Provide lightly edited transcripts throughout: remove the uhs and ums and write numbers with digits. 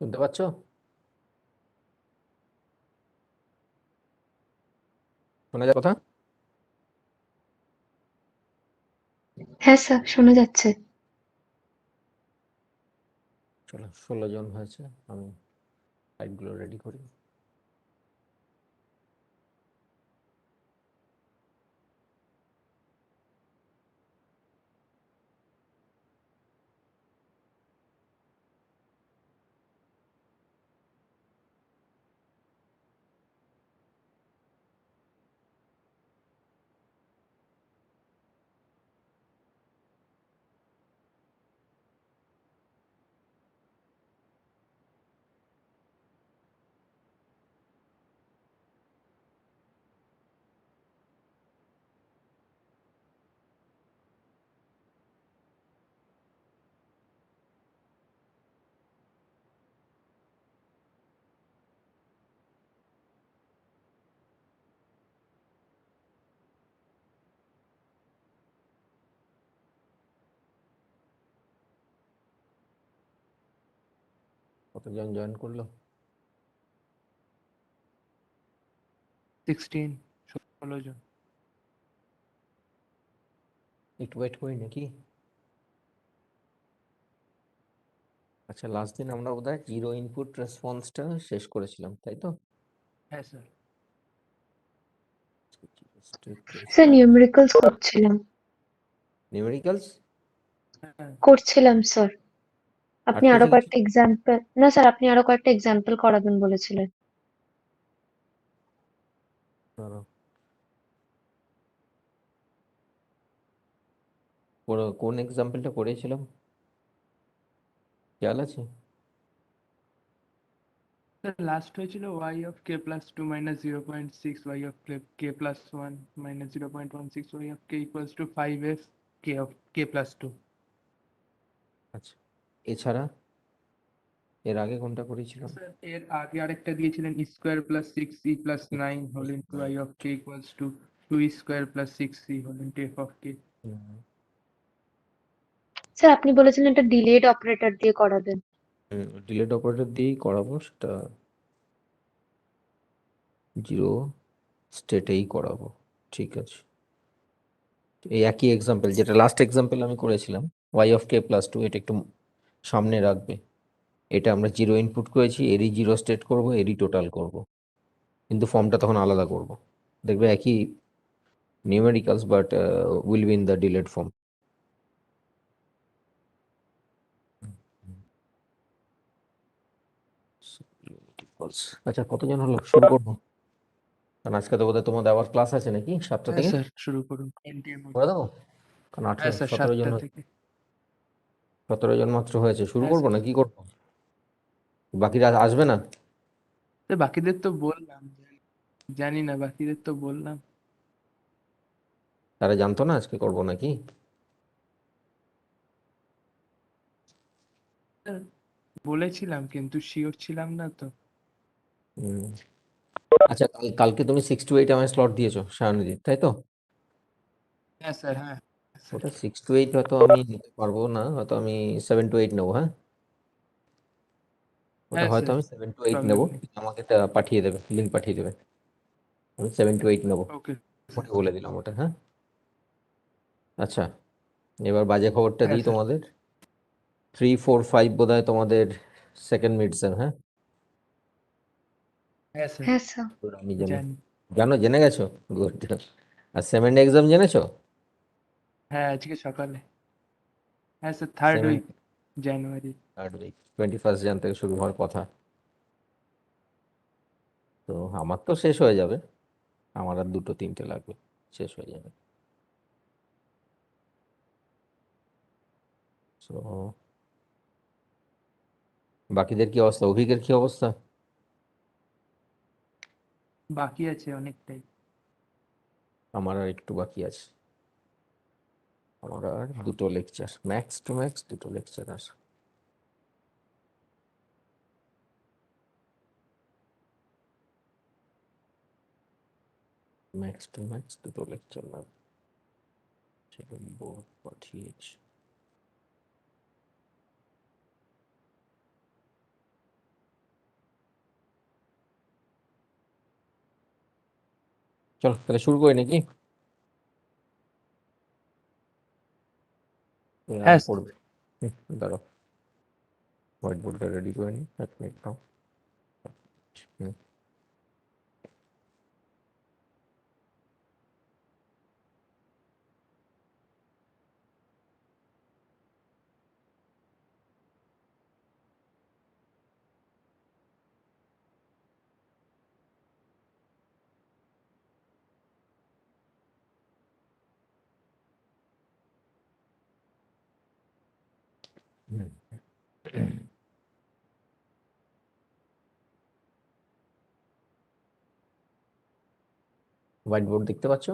শুনতে পাচ্ছ? শোনা যায় কথা? হ্যাঁ স্যার, শোনা যাচ্ছে। চলো, 16 জন হয়েছে, আমি স্লাইডগুলো রেডি করি। কতজন জয়েন করলো? 16 জন। একটু ওয়েট করি নাকি? আচ্ছা, লাস্ট দিন আমরা বোধহয় জিরো ইনপুট রেসপন্সটা শেষ করেছিলাম, তাই তো? হ্যাঁ স্যার। কি স্যার নিউমেরিক্যালস নিউমেরিক্যালস করছিলাম স্যার। আপনি আরো আটকেছে কিছু? কয়েকটা এক্সাম্পল, না স্যার আপনি আরো কয়েকটা এক্সাম্পল করাবেন বলেছিলেন। দাঁড়াও। কোন এক্সাম্পলটা করেছিলাম খেয়াল আছে? লাস্ট হয়েছিল y of k plus 2 minus 0.6 y of k plus 1 minus 0.16 y of k equals to 5f k of k plus 2. আচ্ছা, এছাড়া এর আগে কোনটা করেছিলাম? স্যার এর আগে আরেকটা দিয়েছিলেন e square plus 6e plus 9 whole into y of k equals to 2e square plus 6e whole into f of k. Sir আপনি বলেছিলেন এটা ডিলেড অপারেটর দিয়ে করাবেন। ডিলেট অপারেটর দিয়েই করাবো, সেটা জিরো স্টেটেই করাবো। ঠিক আছে, এই একই এক্সাম্পল যেটা লাস্ট এক্সাম্পল আমি করেছিলাম y of k plus two, এটা একটু সামনে রাখবে। এটা আমরা জিরো ইনপুট করেছি, এরই জিরো স্টেট করব, এরই টোটাল করব, কিন্তু ফর্মটা তখন আলাদা করব। দেখবে একই numericals, but will be in the delayed form. আচ্ছা, কতজন হলো? শুরু করবো, কারণ আজকে তো বোধহয় তোমাদের আবার ক্লাস আছে নাকি 7টা হ্যাঁ থেকে? স্যার শুরু করুন 20 এর মধ্যে। করে দেবো, কারণ হ্যাঁ স্যার 17 জন 7টা থেকে। 17 জন মাত্র হয়েছে। শুরু হ্যাঁ করবো স্যার। না কি করবো? বাকিরা আসবে না? বাকিদের তো বললাম, জানি না বাকিদের তো বললাম। তারা জানতো না আজকে করবো নাকি? বলেছিলাম কিন্তু শিওর ছিলাম না তো। হুম। আচ্ছা, কালকে তুমি 6 to 8 আমায় স্লট দিয়েছো সায়নিধি, তাই তো? হ্যাঁ স্যার। হ্যাঁ স্যার। ওটা 6 to 8 হয়তো আমি নিতে পারবো না, হয়তো আমি 7 to 8 নেবো। হ্যাঁ, ওটা হ্যাঁ হয়তো স্যার আমি 7 to 8 প্রবলেম নেবো, নেই। আমাকে এটা পাঠিয়ে দেবে, লিঙ্ক পাঠিয়ে দেবে। আমি 7 to 8 নেবো, ওকে স্যার। ওটা বলে দিলাম ওটা। হ্যাঁ, আচ্ছা, এবার বাজে খবরটা হ্যাঁ দিই স্যার। তোমাদের। 3, 4, 5 বোধহয় তোমাদের সেকেন্ড মিড সেম। হ্যাঁ, হ্যাঁ স্যার হ্যাঁ স্যার। আমি জানি। জানি। জেনে গেছো? গুড। আর সেমেন্ড এক্সাম জেনেছো? হ্যাঁ আজকে সকালে। হ্যাঁ স্যার 3rd সেমেন্ড উইক জানুয়ারি। 3rd week, 21st jan থেকে শুরু হওয়ার কথা। তো আমার তো শেষ হয়ে যাবে, আমার আর 2-3টে লাগবে, শেষ হয়ে যাবে। তো বাকিদের কি অবস্থা? অভিকের কি অবস্থা? বাকি আছে অনেকটাই। আমার আর একটু বাকি আছে, আমার আর 2টো লেকচার, ম্যাক্স টু ম্যাক্স 2টো লেকচার আর। ম্যাক্স টু ম্যাক্স 2টো লেকচার লাগবে, সেটা বোর্ড পাঠিয়েছি। চলো তাহলে শুরু করি নাকি? হ্যাঁ স্যার। পড়বে। দাঁড়াও, হোয়াইট বোর্ডটা রেডি করে নিই, 1 মিনিট নাও। হুম। হুম। হোয়াইট বোর্ড দেখতে পাচ্ছ?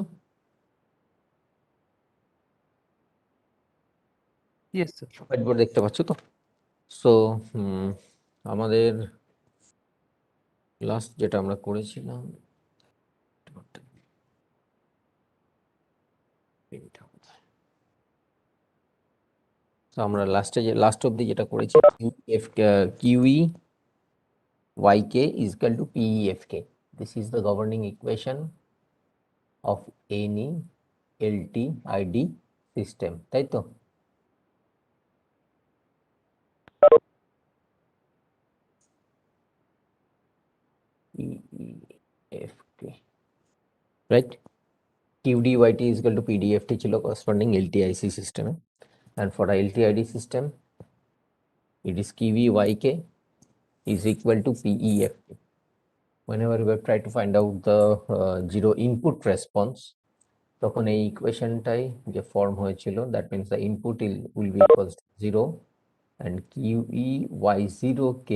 Yes sir. হোয়াইট বোর্ড দেখতে পাচ্ছ তো? সো আমাদের লাস্ট যেটা আমরা করেছিলাম, তো আমরা লাস্ট অব্দি যেটা করেছি, F kiwi yk is equal to PEFK. This is the governing equation of any LTID system, তাই তো? PEFK, right? QDYT is equal to PDFT ছিল corresponding LTIC system, and for a LTID system it is QVYK is equal to PEFT. Whenever we have tried to find out the zero input response, তখন এই ইকুয়েশনটাই যে form হয়েছিল, that means the input will be equals to 0 and QEY0K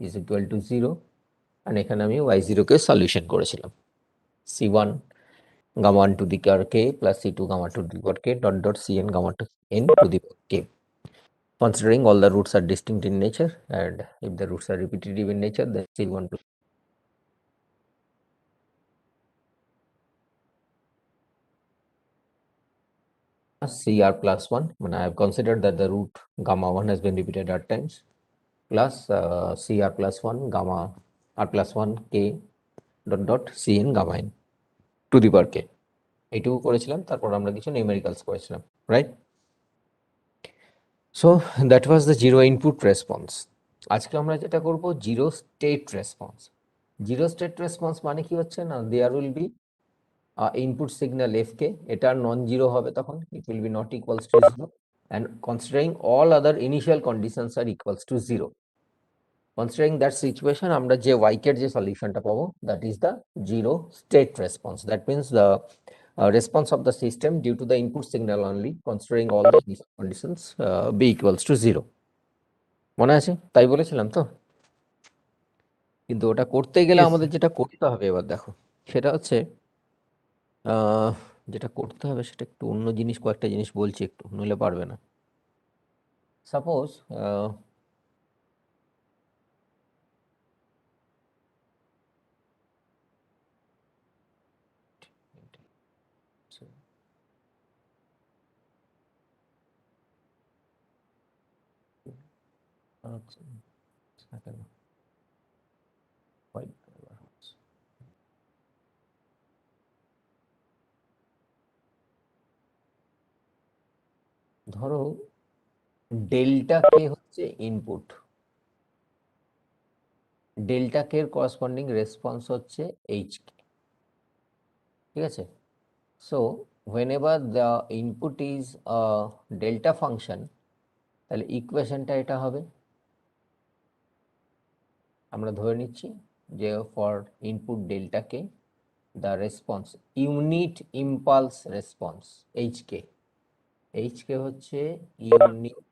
is equal to 0, and এখানে আমি y0 কে solution করেছিলাম C1 gamma 1 to the power k plus C2 gamma 2 to the power k dot Cn gamma to n to the power k. Considering all the roots are distinct in nature, and if the roots are repetitive in nature, then C1 plus CR plus 1, when I have considered that the root gamma 1 has been repeated at times, plus CR plus 1 gamma R plus 1 k dot Cn gamma n to the power k. এইটুকু করেছিলাম, তারপর আমরা কিছু numericals করেছিলাম, right? So that was the zero input response. আজকে আমরা যেটা করব zero state response. Zero state response মানে কি হচ্ছে না, there will be input signal f k, এটা নন জিরো হবে তখন, it will be not equals to zero, and considering all other initial conditions are equals to zero. Considering that situation আমরা যে ওয়াইকের যে সলিউশনটা পাবো, that is the zero state response. That means the response of the system due to the input signal only, considering all the initial conditions be equals to 0. মনে আছে? তাই বলেছিলাম তো? কিন্তু ওটা করতে গেলে Yes, আমাদের sir. যেটা করতে হবে এবার দেখো, সেটা হচ্ছে যেটা করতে হবে সেটা একটু অন্য জিনিস, কয়েকটা জিনিস বলছি একটু, নইলে পারবে না। সাপোজ ধরো ডেল্টা কে হচ্ছে ইনপুট, ডেল্টা কে এর করসপন্ডিং রেসপন্স হচ্ছে এইচ কে, ঠিক আছে? So whenever the input is a delta function, তাহলে ইকুয়েশনটা এটা হবে, আমরা ধরে নিচ্ছি যে for input delta k the response unit impulse response h k হচ্ছে unit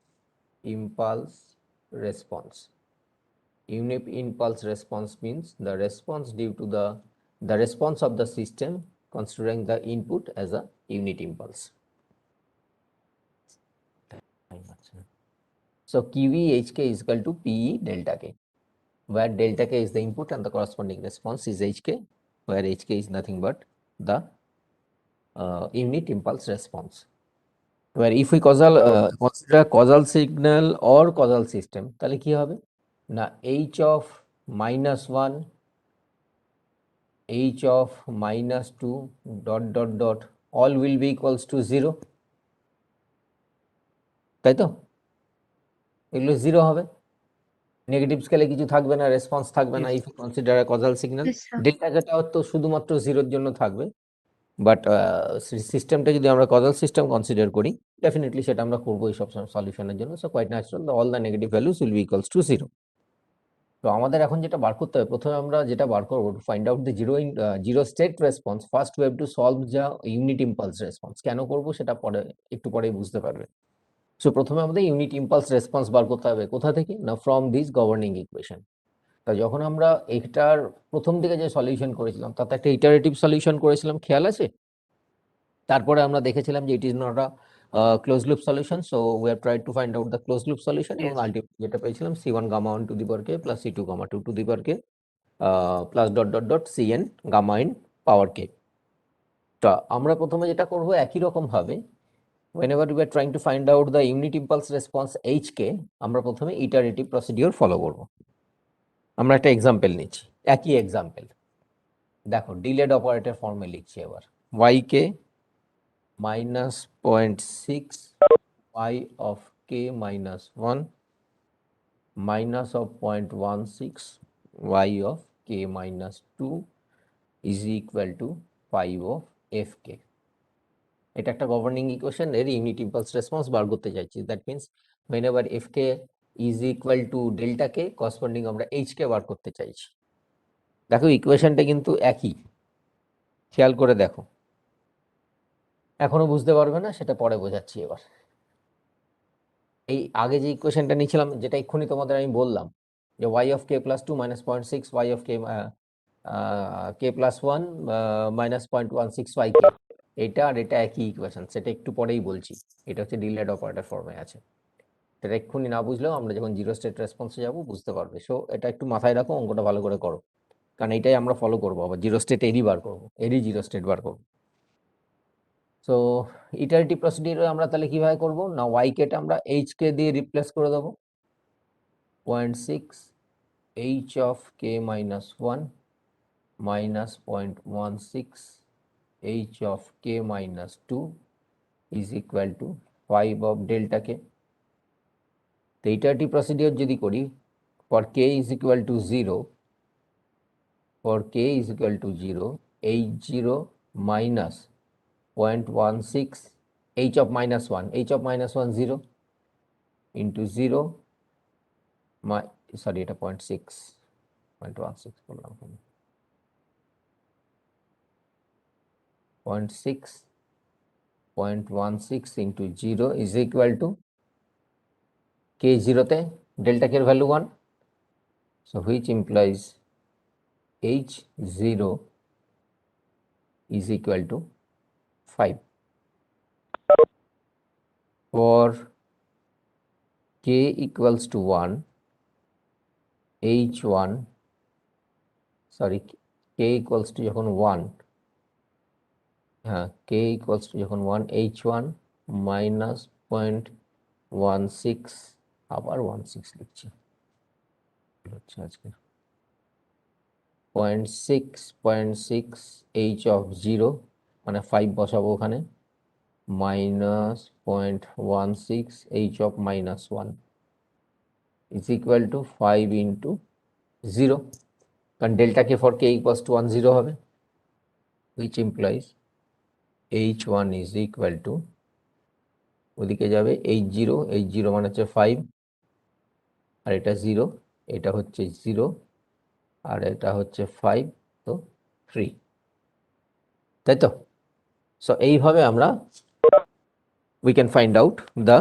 impulse response. Unit impulse response means the response due to the response of the system considering the input as a unit impulse. So QEHK is equal to PE delta K, where delta K is the input and the corresponding response is HK, where HK is nothing but the unit impulse response. Where if we consider causal signal or causal system, তাহলে কি হবে না, H of -1, H of -2 dot all will be equals to 0, তাই তো? এগুলো 0 হবে, negative স্কেলে কিছু থাকবে না, রেসপন্স থাকবে না। Yes. If consider a causal signal, Yes, sir. Delta কেটাও তো শুধুমাত্র 0-র জন্য থাকবে, বাট সিস্টেমটা যদি আমরা কজাল সিস্টেম কনসিডার করি, ডেফিনেটলি সেটা আমরা করবোই সবসময় সলিউশনের জন্য। So quite natural all the negative values will be equals to 0। তো আমাদের এখন যেটা বার করতে হবে, প্রথমে আমরা যেটা বার করবো, two find out the zero state response, first we have to solve the unit impulse response. কেন করবো সেটা পরে একটু পরেই বুঝতে পারবে। সো প্রথমে আমাদের ইউনিট ইম্পালস রেসপন্স বার করতে হবে, কোথা থেকে না, ফ্রম দিস গভর্নিং ইকুয়েশন। তা যখন আমরা এটার প্রথম দিকে যে সলিউশন করেছিলাম, তাতে একটা ইটারেটিভ সলিউশন করেছিলাম, খেয়াল আছে? তারপরে আমরা দেখেছিলাম যে it is not a close loop solution, so we have tried to find out the close loop solution, এবং Yes. আলটিমেটলি যেটা পেয়েছিলাম C1 gamma 1 to the power k plus C2 gamma 2 to the power k plus dot Cn gamma n power k. তা আমরা প্রথমে যেটা করব একই রকম ভাবে, whenever we are trying to find out the unit impulse response HK, আমরা প্রথমে ইটারেটিভ প্রসিডিওর ফলো করব। আমরা একটা এক্সাম্পল নিচ্ছি, একই এক্সাম্পল। দেখো ডিলেড অপারেটর ফর্মে লিখছি এবার, yk minus 0.6 y of k minus 1 minus of 0.16 y of k minus 2 is equal to 5 of fk. এটা একটা গভর্নিং ইকুয়েশন, এর ইউনিট ইম্পালস রেসপন্স বার করতে চাইছি। That means whenever fk is equal to delta K, corresponding আমরা hk বার করতে চাইছি। দেখো ইকুয়েশনটা কিন্তু একই, খেয়াল করে দেখো। এখনো বুঝতে পারবে না, সেটা পরে বোঝাচ্ছি। এবার এই আগে যে ইকুয়েশনটা নিয়েছিলাম, যেটা এক্ষুনি তোমাদের আমি বললাম, যে y of k plus 2 minus 0.6 y of k k plus 1 minus 0.16 yk, এটা আর এটা একই ইকুয়েশন, সেটা একটু পরেই বলছি। এটা হচ্ছে ডিলেড অপারেটর ফর্মে আছে। সেটা এক্ষুনি না বুঝলেও আমরা যখন জিরো স্টেট রেসপন্সে যাবো বুঝতে পারবে। সো এটা একটু মাথায় রাখো, অঙ্কটা ভালো করে করো, কারণ এটাই আমরা ফলো করবো। আবার জিরো স্টেট এরই বার করবো, এরই জিরো স্টেট বার করবো। সো ইটারেটিভ প্রসিডিউরে আমরা তাহলে কিভাবে করব না, ওয়াই কেটা আমরা এইচ কে দিয়ে রিপ্লেস করে দেবো। 0.6 h of k minus 1 minus 0.16 h of k minus 2 is equal to 5 of delta k. তো ইটারেটিভ প্রসিডিউর যদি করি, for k is equal to 0, for k is equal to 0, h0 minus 0.16, h of minus 1, h of minus 1 0 into 0, sorry এটা 0.16 বললাম, 0.16 into 0 is equal to k 0 তে delta k এর value 1, so which implies h0 is equal to 5. For k equals to 1, h1, sorry, k equals to যখন 1, হ্যাঁ, k equals to যখন 1, h1 minus 0.16, আবার 16 লিখছি, হচ্ছে আজকে 0.6 h of 0, মানে 5 বসাবো ওখানে, minus 0.16 h of minus 1 is equal to 5 into 0, কারণ delta K for K equals two 1 0 হবে, which implies h1 is equal to, ওদিকে যাবে h0, h0 মানে হচ্ছে 5, আর এটা 0, এটা হচ্ছে 0, আর এটা হচ্ছে 5, তো 3, তাই তো? সো এইভাবে আমরা we can find out the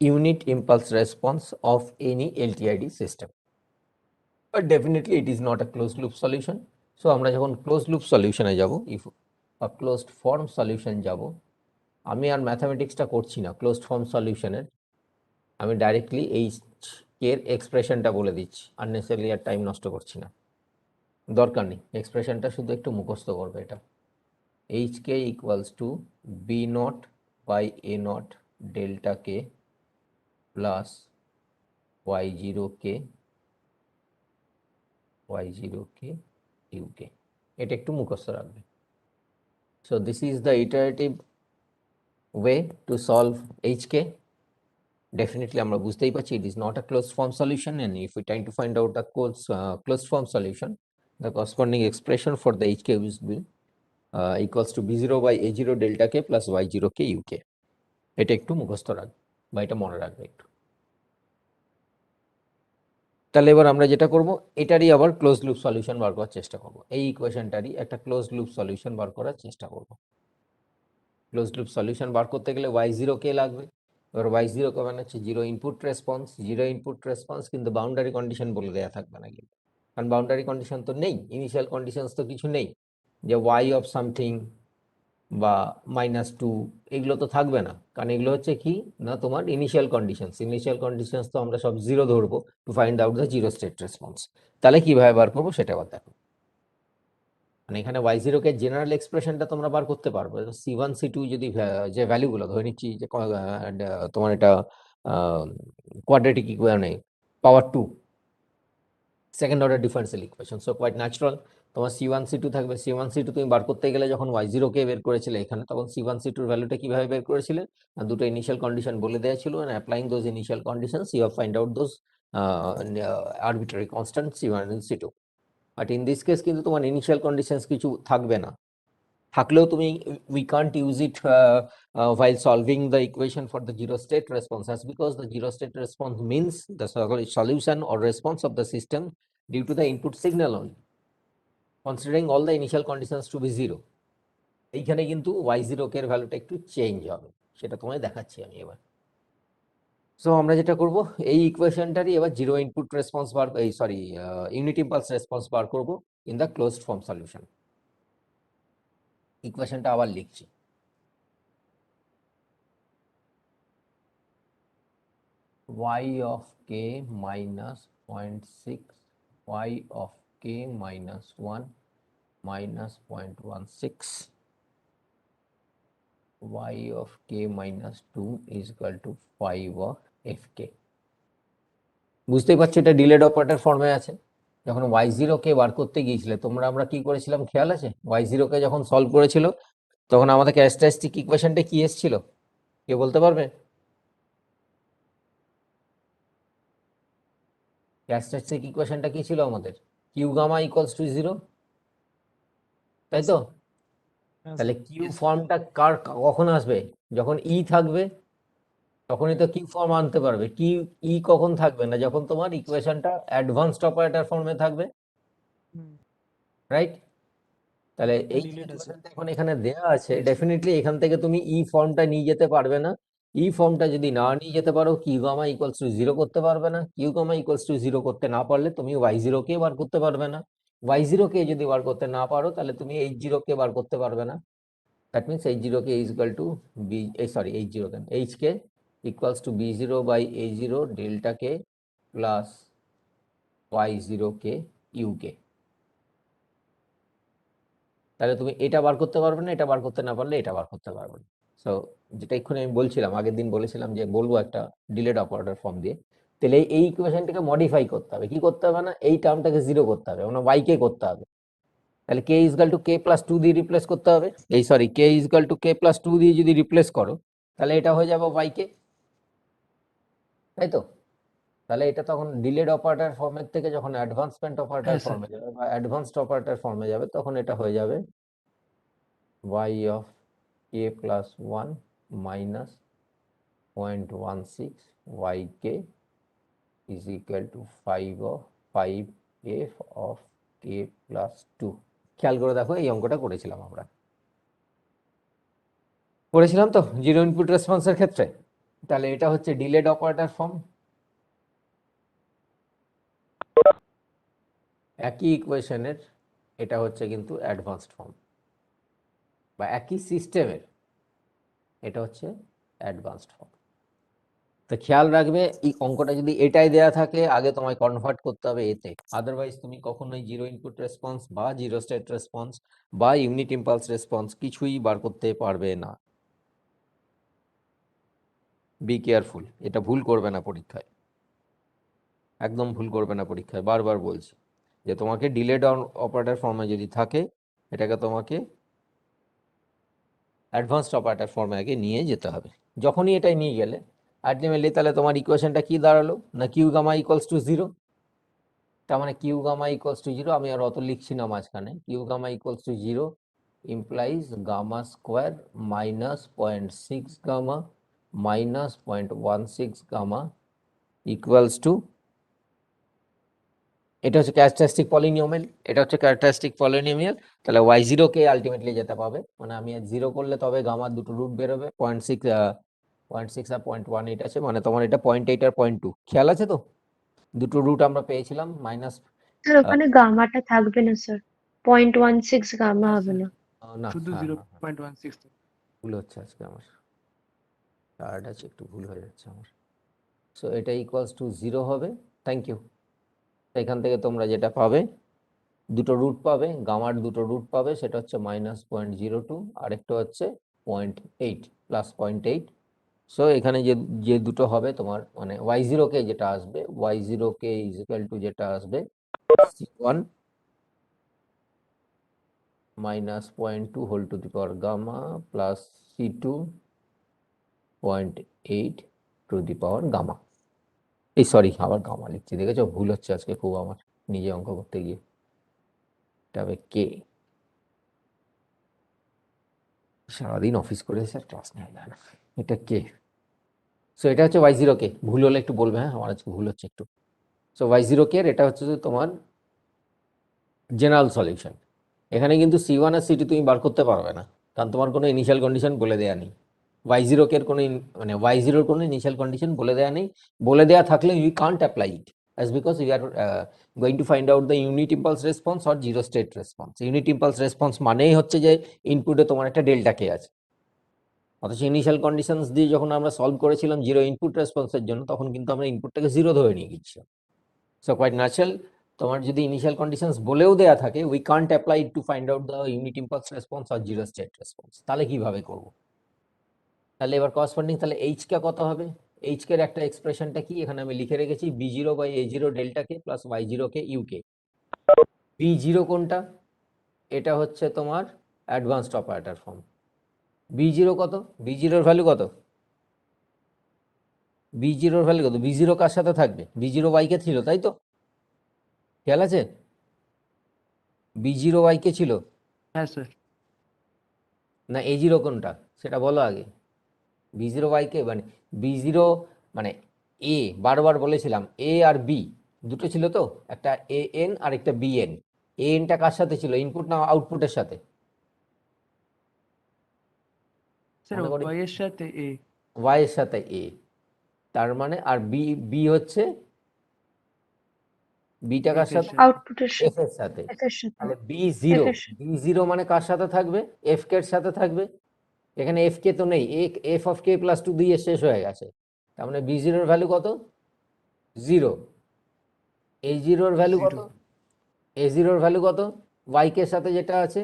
unit impulse response of any LTID system. But definitely it is not a closed loop solution. So আমরা যখন closed loop solution এ যাব, if a closed form solution যাব, আমি আর ম্যাথামেটিক্সটা করছি না closed form সলিউশনের, আমি directly H এর এক্সপ্রেশনটা বলে দিচ্ছি, আননেসেসারিলি আর টাইম নষ্ট করছি না, দরকার নেই। এক্সপ্রেশনটা শুধু একটু মুখস্থ করবে। এটা h k equals to b not by a not delta k plus y zero k u k, এটা একটু মুখস্থ রাখবে। So this is the iterative way to solve h k. Definitely আমরা বুঝতেই পারছি it is not a closed form solution, and if we try to find out the closed form solution, the corresponding expression for the hk will be equals to b0 by a0 delta k plus y0 k uk. এটা একটু মুখস্থ রাখবে বা এটা মনে রাখবে একটু। তাহলে এবার আমরা যেটা করব, এটারই আবার ক্লোজ লুপ সলিউশন বার করার চেষ্টা করব। এই ইকুয়েশনটারই একটা ক্লোজ লুপ সলিউশন বার করার চেষ্টা করব। ক্লোজ লুপ সলিউশন বার করতে গেলে y0 কে লাগবে। এবার y0 কে মানে হচ্ছে জিরো ইনপুট রেসপন্স, কিন্তু বাউন্ডারি কন্ডিশন বলে দেওয়া থাকবে না কিন্তু, কারণ বাউন্ডারি কন্ডিশন তো নেই, ইনিশিয়াল কন্ডিশনস তো কিছু নেই, যে y অফ সামথিং বা -2 এগুলো তো থাকবে না, কারণ এগুলো হচ্ছে কি না তোমার ইনিশিয়াল কন্ডিশনস তো আমরা সব জিরো ধরবো two find out the zero state response. তাহলে কিভাবে বার করবো সেটা আবার দেখো। মানে এখানে y0 কে জেনারেল এক্সপ্রেশনটা তোমরা বার করতে পারবে, c1 c2 যদি যে ভ্যালুগুলো ধরে নিচ্ছি যে তোমার এটা কোয়াড্রেটিক মানে power 2 second order differential equation, so quite natural তোমার c1 c2 থাকবে। c1 c2 তুমি বার করতে গেলে যখন y0 কে বের করেছিলে এখানে, তখন c1 c2 এর ভ্যালুটা কিভাবে বের করেছিলে, দুটো ইনিশিয়াল কন্ডিশন বলে দেওয়া ছিল, and applying those initial conditions you have find out those arbitrary constants c1 and c2. But in this case কিন্তু তোমার ইনিশিয়াল কন্ডিশনস কিছু থাকবে না, থাকলেও তুমি we can't use it while solving the equation for the zero state response. That's because the zero state response means the solution or response of the system due to the input signal only, considering all the initial conditions to be zero. এইখানে কিন্তু y0 কে এর ভ্যালুটা একটু change হবে, সেটা তোমায় দেখাচ্ছি আমি এবার। সো আমরা যেটা করব, এই ইকুয়েশনটারই এবার জিরো ইনপুট রেসপন্স বার, এই সরি ইউনিট ইম্পালস রেসপন্স বার করব in the closed form solution. ইকুয়েশনটা আবার লিখছি। y of k minus 0.6 y of k minus 1 minus 0.16 y of k minus 2 is equal to 5 of fk। বুঝতেই পারছো এটা ডিলেড অপারেটর ফর্মে আছে। যখন y0 কে বার করতে গিয়েছিলে আমরা কি করেছিলাম খেয়াল আছে? y0 কে যখন সলভ করেছিল তখন আমাদের ক্যারেক্টারিস্টিক ইকুয়েশনটা কি এসেছিল, কে বলতে পারবে? ক্যারেক্টারিস্টিক ইকুয়েশনটা কি ছিল আমাদের? কিউ গামা ইকুয়ালস টু 0, তাই তো? তাহলে কিউ ফর্মটা কখন আসবে? যখন ই থাকবে তখনই তো কিউ ফর্ম আনতে পারবে। ই কখন থাকবে না? যখন তোমার ইকুয়েশনটা অ্যাডভান্সড অপারেটর ফর্মে থাকবে, রাইট? তাহলে এই ইকুয়েশনটা এখন এখানে দেয়া আছে, ডেফিনেটলি এখান থেকে তুমি ই ফর্মটা নিয়ে যেতে পারবে না। ই ফর্মটা যদি না নিয়ে যেতে পারো, কিউ গামা ইকুয়ালস টু 0 করতে পারবে না। কিউ গামা ইকুয়ালস টু 0 করতে না পারলে তুমি y0 কে বার করতে পারবে না। y0 কে যদি বার করতে না পারো তাহলে তুমি h0 কে বার করতে পারবে না। That means h0 k is equal to b, sorry h0 কেন, h k equals to b0 by a0 delta k plus y0 k u k. তাহলে তুমি এটা বার করতে পারবে না, এটা বার করতে না পারলে এটা বার করতে পারবে না। সো যেটা এক্ষুনি আমি বলছিলাম, আগের দিন বলেছিলাম যে বলবো একটা ডিলেড অপারেটর ফর্ম দিয়ে, তাহলে এই ইকুয়েশনটাকে মডিফাই করতে হবে। কি করতে হবে না, এই টার্মটাকে 0 করতে হবে, মানে y কে করতে হবে। তাহলে k is equal to k plus 2 দিয়ে রিপ্লেস করতে হবে। এই sorry, k is equal to k plus 2 দিয়ে যদি রিপ্লেস করো তাহলে এটা হয়ে যাবে y কে, তাই তো? তাহলে এটা তখন ডিলেড অপারেটর ফর্মের থেকে যখন অ্যাডভান্সমেন্ট অপারেটর হ্যাঁ, স্যার। ফর্মে যাবে বা অ্যাডভান্সড অপারেটর ফর্মে যাবে তখন এটা হয়ে যাবে y of k plus 1 minus 0.16 yk is equal to 5f of k plus 2। খেয়াল করে দেখো, এই অঙ্কটা করেছিলাম তো জিরো ইনপুট রেসপন্সের ক্ষেত্রে। তাহলে এটা হচ্ছে ডিলেড অপারেটর ফর্ম। একই ইকুয়েশনের এটা হচ্ছে কিন্তু অ্যাডভান্সড ফর্ম, বা একই সিস্টেমের এটা হচ্ছে অ্যাডভান্সড ফর্ম। তো খেয়াল রাখবে, এই অঙ্কটা যদি এটাই দেয়া থাকে আগে তোমায় কনভার্ট করতে হবে এতে, আদারওয়াইজ তুমি কখনোই জিরো ইনপুট রেসপন্স বা জিরো স্টেট রেসপন্স বা ইউনিট ইম্পালস রেসপন্স কিছুই বার করতে পারবে না। বি কেয়ারফুল, এটা ভুল করবে না পরীক্ষায়, একদম ভুল করবে না পরীক্ষায়। বারবার বলছি যে তোমাকে ডিলেড অপারেটর ফর্মে যদি থাকে এটাকে তোমাকে অ্যাডভান্সড অপারেটর ফর্মে আগে নিয়ে যেতে হবে। যখনই এটাই নিয়ে গেলে আলটিমেটলি তাহলে তোমার ইকুয়েশনটা কি দাঁড়ালো না, কিউ গামা ইকুয়ালস টু 0। তার মানে কিউ গামা ইকুয়ালস টু 0, আমি আর অত লিখছি না মাঝখানে। Q gamma equals to 0 implies gamma square minus 0.6 gamma minus 0.16 gamma equals to, এটা হচ্ছে ক্যারেক্টারিস্টিক পলিনোমিয়াল, এটা হচ্ছে ক্যারেক্টারিস্টিক পলিনোমিয়াল। তাহলে y0 কে আলটিমেটলি যেতে পাবে, মানে আমি 0 করলে তবে গামার দুটো রুট বেরোবে, 0.6 আর 0.18 আছে, মানে তোমার এটা 0.8 আর 0.2। খেয়াল আছে তো? দুটো রুট আমরা পেয়েছিলাম মাইনাস। স্যার ওখানে গামাটা থাকবে না স্যার, 0.16 গামা হ্যাঁ, হবে স্যার। না। না, শুধু হ্যাঁ, 0.16। ভুল হচ্ছে আজকে আমার, টায়ার্ড আছে একটু, ভুল হয়ে যাচ্ছে আমার। সো এটা ইকুয়ালস টু 0 হবে। Thank you. এখান থেকে তোমরা যেটা পাবে, দুটো রুট পাবে, গামার দুটো রুট পাবে, সেটা হচ্ছে -0.02 আর একটা হচ্ছে 0.8 প্লাস 0.8। সো এখানে যে দুটো হবে তোমার, মানে y0 কে যেটা আসবে, y0 K is equal two যেটা আসবে c1 minus 0.2 whole to the power gamma plus c2 0.8 to the power gamma। এই সরি, আবার গামা লিখছি, দেখেছো ভুল হচ্ছে আজকে খুব আমার নিজে অঙ্ক করতে গিয়ে। এটা হবে কে। সারাদিন অফিস করে এসে ক্লাস নেওয়া যায় না। এটা কে? সো এটা হচ্ছে ওয়াই জিরো কে। ভুল হলে একটু বলবে, হ্যাঁ আমার আজকে ভুল হচ্ছে একটু। সো ওয়াই জিরো কে এটা হচ্ছে যে তোমার জেনারেল সলিউশন। এখানে কিন্তু C1 আর C2 তুমি বার করতে পারবে না, কারণ তোমার কোনো ইনিশিয়াল কন্ডিশন বলে দেওয়া নেই। ওয়াই জিরো কে কোনো মানে ওয়াই জিরোর কোনো ইনিশিয়াল কন্ডিশন বলে দেওয়া নেই। বলে দেওয়া থাকলে you can't apply it as because you are going to find out the unit impulse response or zero state response. Unit impulse response মানেই হচ্ছে যে ইনপুটে তোমার একটা ডেল্টা কে আছে। অথচ ইনিশিয়াল কন্ডিশনস দিয়ে যখন আমরা সলভ করেছিলাম জিরো ইনপুট রেসপন্সের জন্য, তখন কিন্তু আমরা ইনপুটটাকে জিরো ধরে নিয়ে গেছিলাম। সো কোয়াইট ন্যাচারাল, তোমার যদি ইনিশিয়াল কন্ডিশনস বলেও দেয়া থাকে we can't apply it two find out the unit impulse response or zero state response, তাহলে কিভাবে করব? তাহলে এবার করসপন্ডিং তাহলে এইচ কে কত হবে? এইচ কে এর একটা এক্সপ্রেশনটা কি এখানে আমি লিখে রেখেছি, b zero by a zero delta k plus y zero k u k. B zero কোনটা? এটা হচ্ছে তোমার advanced operator form. B zero কত? বি জিরোর ভ্যালু কত? বি জিরোর ভ্যালু কত? বি জিরো কার সাথে থাকবে? বি জিরো ওয়াই কে ছিল, তাই তো? খেয়াল আছে? বি জিরো ওয়াই কে ছিল হ্যাঁ স্যার। না এ জিরো কোনটা সেটা বলো আগে। বি জিরো ওয়াই কে মানে বি জিরো মানে এ, বারবার বলেছিলাম এ আর বি দুটো ছিল তো, একটা এ এন আর একটা বি এন। এ এনটা কার সাথে ছিল, ইনপুট না আউটপুটের সাথে? স্যার মনে করি ওয়াই এর সাথে এ। ওয়াই এর সাথে এ, তার মানে আর বি বি হচ্ছে বিটা কার এফ এর সাথে? সাথে। আউটপুটের এফ সাথে, এর সাথে। এফ এর সাথে, তাহলে বি জিরো, এফ এর সাথে। বি জিরো মানে কার সাথে থাকবে? এফ কে এর সাথে থাকবে। এখানে এফ কে তো নেই, f of k plus two দিয়ে শেষ হয়ে গেছে, তার মানে বি জিরোর ভ্যালু কত? জিরো। এ জিরোর ভ্যালু কত? জিরো। এ জিরোর ভ্যালু কত? ওয়াই কে এর সাথে যেটা আছে,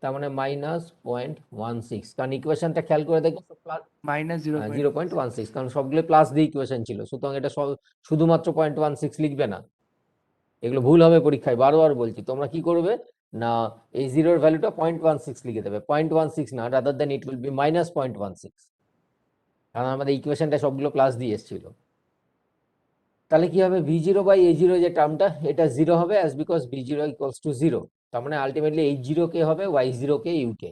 তার মানে -0.16, কারণ ইকুয়েশনটা খেয়াল করে দেখো মাইনাস জিরো 0.16, কারণ সবগুলো প্লাস দিয়ে ইকুয়েশন ছিল, সুতরাং এটা শুধুমাত্র 0.16 লিখবে না, এগুলো ভুল হবে পরীক্ষায়, বারবার বলছি। তোমরা কি করবে না, এই জিরোর ভ্যালুটা 0.16 লিখে দেবে, 0.16 না, rather than it will B -0.16, কারণ আমাদের ইকুয়েশনটা সবগুলো প্লাস দিয়ে এসেছিল। তাহলে কি হবে, v zero by a zero যে টার্মটা এটা জিরো হবে as because b zero equals to zero. তার মানে আলটিমেটলি এইচ জিরো কে হবে y zero k u k.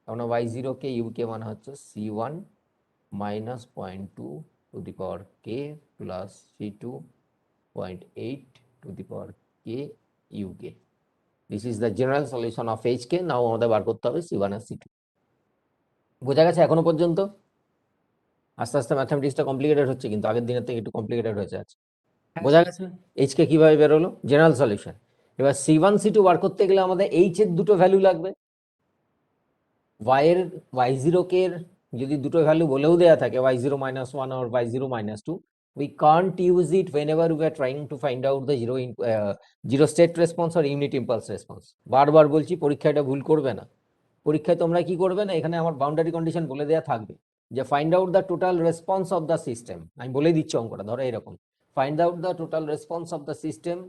তার মানে y zero k u k মানে হচ্ছে C1 minus 0.2 to the power k plus C2 0.8 to the power k u k. This is the general solution of h k. Now আমাদের বার করতে হবে C1 আর C2। বোঝা গেছে এখনো পর্যন্ত? আস্তে আস্তে ম্যাথামেটিক্সটা কমপ্লিকেটেড হচ্ছে, কিন্তু আগের দিনের থেকে একটু কমপ্লিকেটেড হয়েছে আজ। বোঝা গেছে এইচ কে কিভাবে বেরোলো, জেনারেল সলিউশন। এবার C1 C2 বার করতে গেলে আমাদের এইচ এর দুটো ভ্যালু লাগবে। ওয়াই জিরো কে এর যদি দুটো ভ্যালু বলেও দেয়া থাকে y0 -1 or y0 -2, we can't use it whenever we are trying to find out the zero state response or unit impulse response. বারবার বলছি পরীক্ষায় এটা ভুল করবে না। পরীক্ষায় তোমরা কি করবে না, এখানে আমার বাউন্ডারি কন্ডিশন বলে দেয়া থাকবে যে find out the total response of the system. আমি বলে দিচ্ছি অঙ্কটা, ধরো এরকম, find out the total response of the system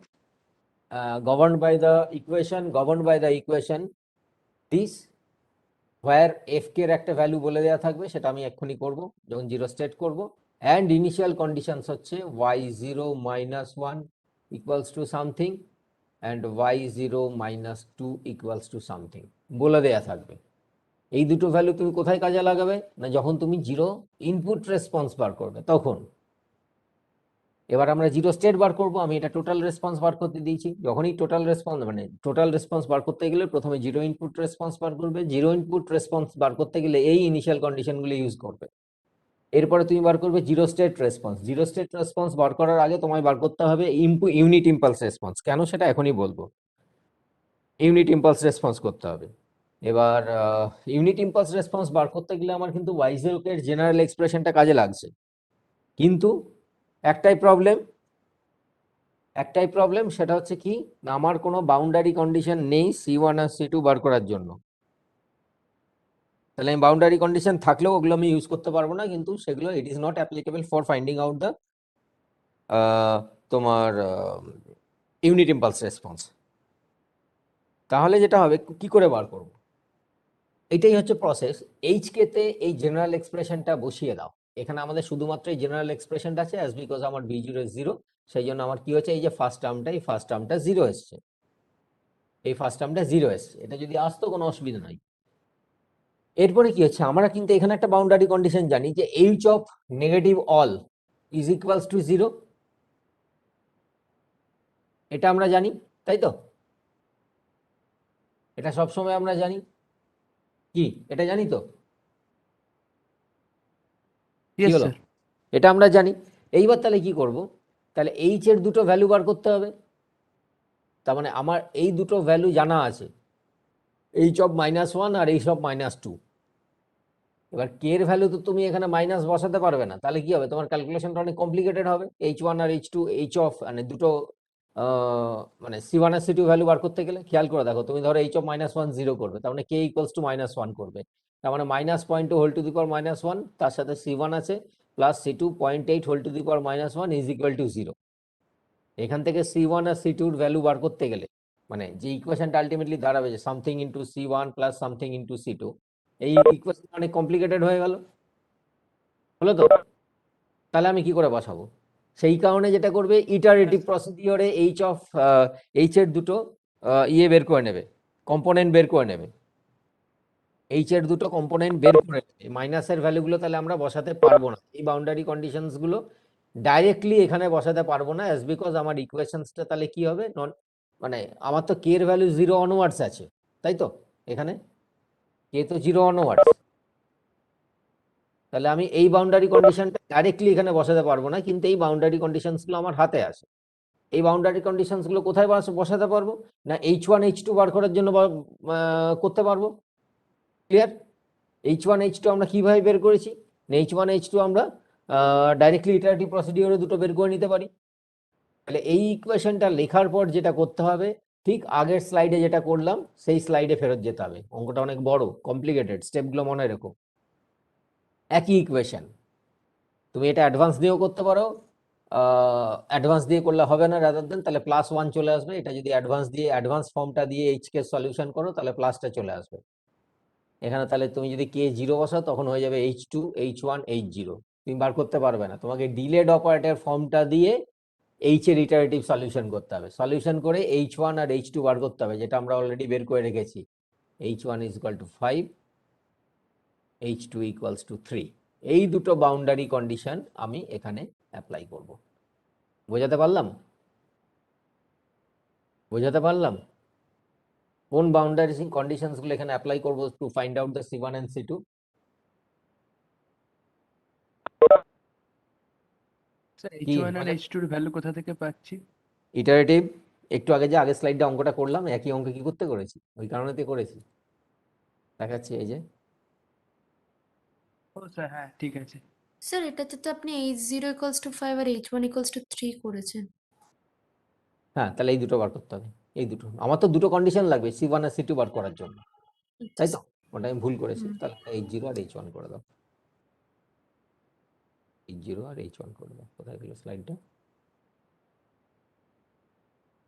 governed by the equation this, where f k এর একটা ভ্যালু বলে দেওয়া থাকবে, সেটা আমি এক্ষুনি করব যখন জিরো স্টেট করব। অ্যান্ড ইনিশিয়াল কন্ডিশনস হচ্ছে y0 -1 equals to something and y0 -2 equals to something বলে দেওয়া থাকবে। এই দুটো ভ্যালু তুমি কোথায় কাজে লাগাবে না, যখন তুমি জিরো ইনপুট রেসপন্স বার করবে তখন। এবার আমরা জিরো স্টেট বার করব, আমি এটা টোটাল রেসপন্স বার করতে দিয়েছি। যখনই টোটাল রেসপন্স মানে টোটাল রেসপন্স বার করতে গেলে প্রথমে জিরো ইনপুট রেসপন্স বার করবে, জিরো ইনপুট রেসপন্স বার করতে গেলে এই ইনিশিয়াল কন্ডিশনগুলো ইউজ করবে। এরপরে তুমি বার করবে zero state response. Zero state response বার করার আগে তোমায় বার করতে হবে ইউনিট ইম্পালস রেসপন্স। কেন সেটা এখনই বলবো। ইউনিট ইম্পালস রেসপন্স করতে হবে। এবার ইউনিট ইম্পালস রেসপন্স বার করতে গেলে আমার কিন্তু y0 এর জেনারেল এক্সপ্রেশনটা কাজে লাগছে, কিন্তু একটাই প্রবলেম, সেটা হচ্ছে কি না, আমার কোনো বাউন্ডারি কন্ডিশন নেই C1 আর C2 বার করার জন্য। তাহলে আমি বাউন্ডারি কন্ডিশন থাকলেও ওগুলো আমি ইউজ করতে পারবো না, কিন্তু সেগুলো ইট is not applicable for finding out the তোমার ইউনিট ইম্পালস রেসপন্স। তাহলে যেটা হবে কি করে বার করব, এটাই হচ্ছে প্রসেস। এইচকে তে এই জেনারেল এক্সপ্রেশনটা বসিয়ে দাও। এখানে আমাদের শুধুমাত্র এই জেনারেল এক্সপ্রেশনটা আছে, অ্যাজ বিকজ আমার b0 জিরো, সেই জন্য আমার কি হচ্ছে, এই যে ফার্স্ট টার্মটা জিরো এসছে, এই ফার্স্ট টার্মটা জিরো এসছে। এটা যদি আসতো কোনো অসুবিধা নাই, এরপরে কি হচ্ছে, আমরা কিন্তু এখানে একটা বাউন্ডারি কন্ডিশন জানি যে H of negative all is equals to 0, এটা আমরা জানি, তাই তো? এটা সবসময় আমরা জানি, কি এটা জানি তো? কি ইয়েস হলো? স্যার। এটা আমরা জানি। এইবার তাহলে কি করব, তাহলে এইচ এর দুটো ভ্যালু বার করতে হবে। তার মানে আমার এই দুটো ভ্যালু জানা আছে, এইচ অফ -1 আর এইচ অফ -2। এবার কে এর ভ্যালু তো তুমি এখানে মাইনাস বসাতে পারবে না, তাহলে কি হবে, তোমার ক্যালকুলেশনটা অনেক কমপ্লিকেটেড হবে। H1 R H2, H of মানে দুটো মানে C1 আর C2 ভ্যালু বার করতে গেলে খেয়াল করে দেখো, তুমি ধরো এইচ অফ -1 0 করবে, তার মানে কে ইকুয়ালস টু -1 করবে, তার মানে -0.2 হোল টু দি পাওয়ার -1, তার সাথে C1 আছে plus C2 0.8 whole to the power -1 is equal to 0। এখান থেকে C1 আর C2 এর ভ্যালু বার করতে গেলে মানে যে ইকুয়েশনটা আলটিমেটলি দাঁড়াবে যে something into C1 plus something into C2, এই ইকুয়েশন অনেক কমপ্লিকেটেড হয়ে গেল, হলো তো? তাহলে আমি কি করে বসাবো? সেই কারণে যেটা করবে, ইটারেটিভ প্রসিডিওরে এইচ এর দুটো ইয়ে বের করে নেবে, কম্পোনেন্ট বের করে নেবে, এইচ এর দুটো কম্পোনেন্ট বের করে নেবে। মাইনাসের ভ্যালুগুলো তাহলে আমরা বসাতে পারবো না, এই বাউন্ডারি কন্ডিশনস গুলো ডাইরেক্টলি এখানে বসাতে পারবো না, অ্যাজ বিকজ আমার ইকুয়েশনসটা তাহলে কি হবে, নন মানে আমার তো কে এর ভ্যালু 0 অনওয়ার্ডস আছে, তাই তো? এখানে কে তো 0 অনওয়ার্ডস, তাহলে আমি এই বাউন্ডারি কন্ডিশনটা ডাইরেক্টলি এখানে বসাতে পারবো না, কিন্তু এই বাউন্ডারি কন্ডিশনসগুলো আমার হাতে আছে। এই বাউন্ডারি কন্ডিশনসগুলো কোথায় বসাতে পারবো না, H1 H2 বার করার জন্য করতে পারবো। ক্লিয়ার? H1 H2 আমরা কিভাবে বের করেছি, H1 H2 আমরা ডাইরেক্টলি ইটারেটিভ প্রসিডিওরে দুটো বের করে নিতে পারি। তাহলে এই ইকুয়েশনটা লেখার পর যেটা করতে হবে, ঠিক আগের স্লাইডে যেটা করলাম সেই স্লাইডে ফেরত যেতে হবে। অঙ্কটা অনেক বড়, কমপ্লিকেটেড, স্টেপগুলো মনে রেখো। একই ইকুয়েশন, তুমি এটা অ্যাডভান্স দিয়েও করতে পারো, অ্যাডভান্স দিয়ে করলে হবে না, রাদার দেন তাহলে +1 চলে আসবে। এটা যদি অ্যাডভান্স ফর্মটা দিয়ে এইচকে সলিউশন করো তাহলে প্লাসটা চলে আসবে এখানে। তাহলে তুমি যদি কে 0 বসাও তখন হয়ে যাবে H2 H1 H0, তুমি বার করতে পারবে না, তোমাকে ডিলেড অপারেটর ফর্মটা দিয়ে এইচ এর ইটারেটিভ সলিউশন করতে হবে, সলিউশন করে H1 আর H2 বার করতে হবে, যেটা আমরা অলরেডি বের করে রেখেছি। H1 = 5, H2 = 3। এই দুটো বাউন্ডারি কন্ডিশন আমি এখানে অ্যাপ্লাই করব। বোঝাতে পারলাম? বোঝাতে পারলাম কোন বাউন্ডারি কন্ডিশনস গুলো এখানে অ্যাপ্লাই করব two find out the C1 and C2? Sir কি H1 আর H2 এর ভ্যালু কোথা থেকে পাচ্ছি? ইটারেটিভ, একটু আগে যে আগের স্লাইডে অঙ্কটা করলাম, একই অঙ্ক কি করতে করেছি, ওই কারণেতে করেছি, দেখাচ্ছি এই যে। ও স্যার, হ্যাঁ ঠিক আছে। স্যার এটাতে তো আপনি H0 = 5 আর H1 = 3 করেছেন। হ্যাঁ, তাহলে এই দুটো বার করতে হবে, এই দুটো আমার তো দুটো কন্ডিশন লাগবে C1 আর C2 বার করার জন্য, তাই তো? ওটা আমি ভুল করেছি, তাহলে H0 আর H1 করে দাও, H0 আর H1 করে দাও। কোথায় গেল স্লাইডটা?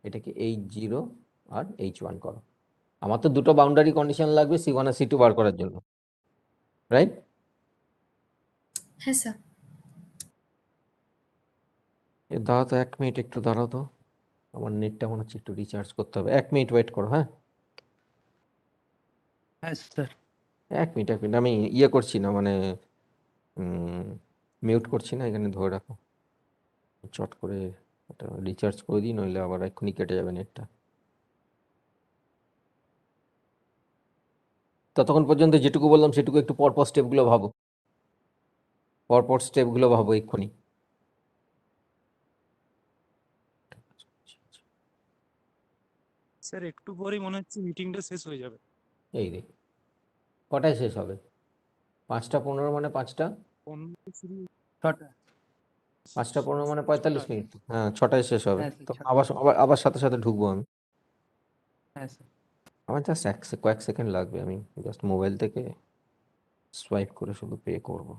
এটাকে H0 আর H1 করো। আমার তো দুটো বাউন্ডারি কন্ডিশন লাগবে C1 আর C2 বার করার জন্য, রাইট? হ্যাঁ স্যার। দাঁড়াও তো 1 মিনিট, একটু দাঁড়াও তো, আমার নেটটা মনে হচ্ছে একটু রিচার্জ করতে হবে। 1 মিনিট ওয়েট করো, হ্যাঁ? হ্যাঁ স্যার। 1 মিনিট, 1 মিনিট, আমি ইয়ে করছি না, মানে মিউট করছি না, এখানে ধরে রাখো। চট করে এটা রিচার্জ করে দিই, নইলে আবার এক্ষুনি কেটে যাবে নেটটা। ততক্ষণ পর্যন্ত যেটুকু বললাম সেটুকু একটু পরপর স্টেপগুলো ভাবো, পরপর স্টেপগুলো ভাবো এক্ষুনি। স্যার একটু পরেই মনে হচ্ছে মিটিংটা শেষ হয়ে যাবে। এই রে, কটায় শেষ হবে? 5:15 মানে 5টা, 6টা। 5:15 মানে 45 মিনিট। হ্যাঁ, 6টায় শেষ হবে। হ্যাঁ স্যার, তো 6টা। আবার আবার আবার সাথে সাথে ঢুকবো আমি। হ্যাঁ স্যার। আমার জাস্ট কয়েক সেকেন্ড লাগবে, আমি জাস্ট মোবাইল থেকে সোয়াইপ করে শুধু পে করব।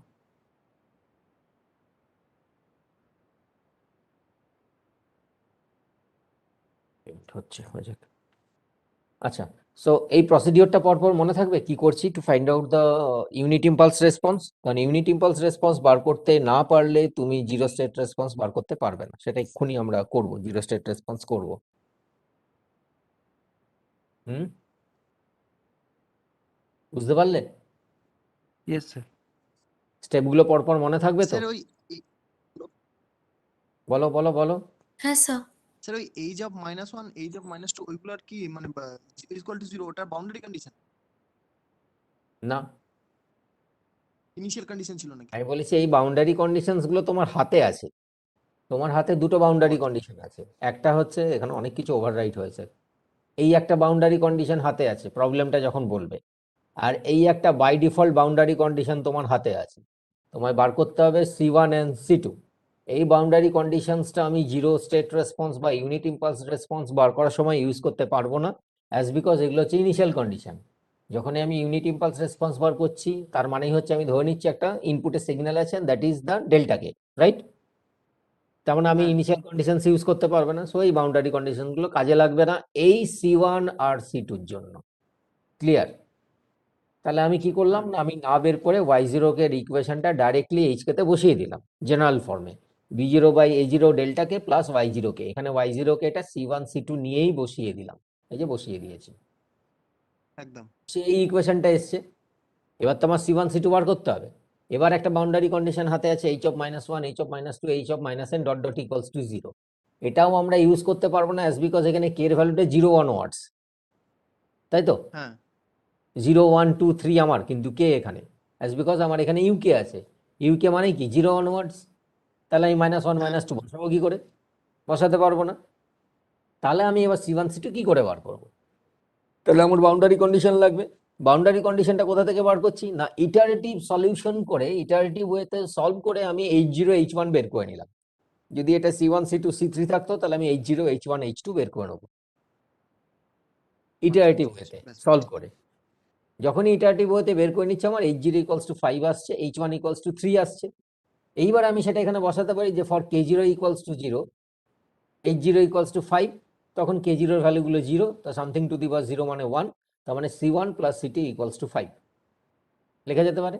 হচ্ছে, হয়ে যাক। আচ্ছা, সো এই প্রসিডিওরটা পরপর মনে থাকবে কি করছি, two find out the unit impulse response. কারণ ইউনিট ইম্পালস রেসপন্স বার করতে না পারলে তুমি জিরো স্টেট রেসপন্স বার করতে পারবে না, সেটা এক্ষুনি আমরা করব, জিরো স্টেট রেসপন্স করব। বুঝতে পারলে? Yes, sir. স্টেপগুলো পরপর মনে থাকবে তো? স্যার ওই বলো বলো বলো। হ্যাঁ স্যার। স্যার ওই এইজ অফ -1 এইজ অফ -2 ওইগুলোর কি মানে ইকুয়াল টু 0 ওটার বাউন্ডারি কন্ডিশন না, ইনিশিয়াল কন্ডিশন ছিল নাকি? আমি বলেছি এই বাউন্ডারি কন্ডিশনস গুলো তোমার হাতে আছে। তোমার হাতে দুটো বাউন্ডারি আচ্ছা। কন্ডিশন আছে। একটা হচ্ছে এখানে অনেক কিছু ওভাররাইট হয়েছে। এই একটা বাউন্ডারি কন্ডিশন হাতে আছে প্রবলেমটা যখন বলবে, আর এই একটা বাই ডিফল্ট বাউন্ডারি কন্ডিশন তোমার হাতে আছে। তোমায় বার করতে হবে C1 অ্যান্ড C2। এই বাউন্ডারি কন্ডিশনসটা আমি জিরো স্টেট রেসপন্স বা ইউনিট ইম্পালস রেসপন্স বার করার সময় ইউজ করতে পারবো না, অ্যাজ বিকজ এগুলো হচ্ছে ইনিশিয়াল কন্ডিশন। যখনই আমি ইউনিট ইম্পালস রেসপন্স বার করছি তার মানেই হচ্ছে আমি ধরে নিচ্ছি একটা ইনপুটে সিগন্যাল আছে, that is the delta K, right? তার মানে আমি হ্যাঁ। ইনিশিয়াল কন্ডিশনস ইউজ করতে পারবো না, সো এই বাউন্ডারি কন্ডিশনগুলো কাজে লাগবে না এই C1 আর C2-র জন্য। ক্লিয়ার? তাহলে আমি কি করলাম না, আমি না বের করে y0 কে ইকুয়েশনটা ডাইরেক্টলি hk তে বসিয়ে দিলাম জেনারেল ফর্মে, b0 by a0 delta k plus y0 k. এখানে y0 কে এটা C1 C2 নিয়েই বসিয়ে দিলাম, এই যে বসিয়ে দিয়েছি, একদম। সেই ইকুয়েশনটা এসছে। এবার তো আমার C1 C2 বার করতে হবে। এবার একটা বাউন্ডারি কন্ডিশন হাতে আছে h of -1 h of -2 h of -n dot dot equals to 0। এটাও আমরা ইউজ করতে পারবো না, অ্যাজ বিকজ এখানে k এর ভ্যালুটা 0 1 ওয়ার্ডস, তাই তো? হ্যাঁ 0 1 2 3 আমার, কিন্তু কে এখানে, অ্যাজ বিকজ আমার এখানে ইউকে আছে। ইউকে মানে কি 0 1 ওয়ার্ডস, তাহলে আমি -1 -2 বসাবো কি করে? বসাতে পারবো না। তাহলে আমি এবার C1 C2 কি করে বার করবো? তাহলে আমার বাউন্ডারি কন্ডিশন লাগবে। বাউন্ডারি কন্ডিশনটা কোথা থেকে বার করছি না, ইটারেটিভ সলিউশন করে, ইটারেটিভ ওয়েতে সলভ করে আমি H0 H1 বের করে নিলাম। যদি এটা C1 C2 C3 থাকতো তাহলে আমি H0 H1 H2 বের করে নেবো ইটারেটিভ ওয়েতে সলভ করে। যখনই ইটারেটিভ ওয়েতে বের করে নিচ্ছে আমার H0 ইকুয়ালস টু 5 আসছে, H1 ইকুয়ালস টু 3 আসছে। এইবার আমি সেটা এখানে বসাতে পারি যে for k0 equals to 0 H0 equals to 5, তখন k0 এর ভ্যালুগুলো 0, তো সামথিং টু দি পাওয়ার 0 মানে 1, তার মানে C1 plus C2 equals to 5 লেখা যেতে পারে।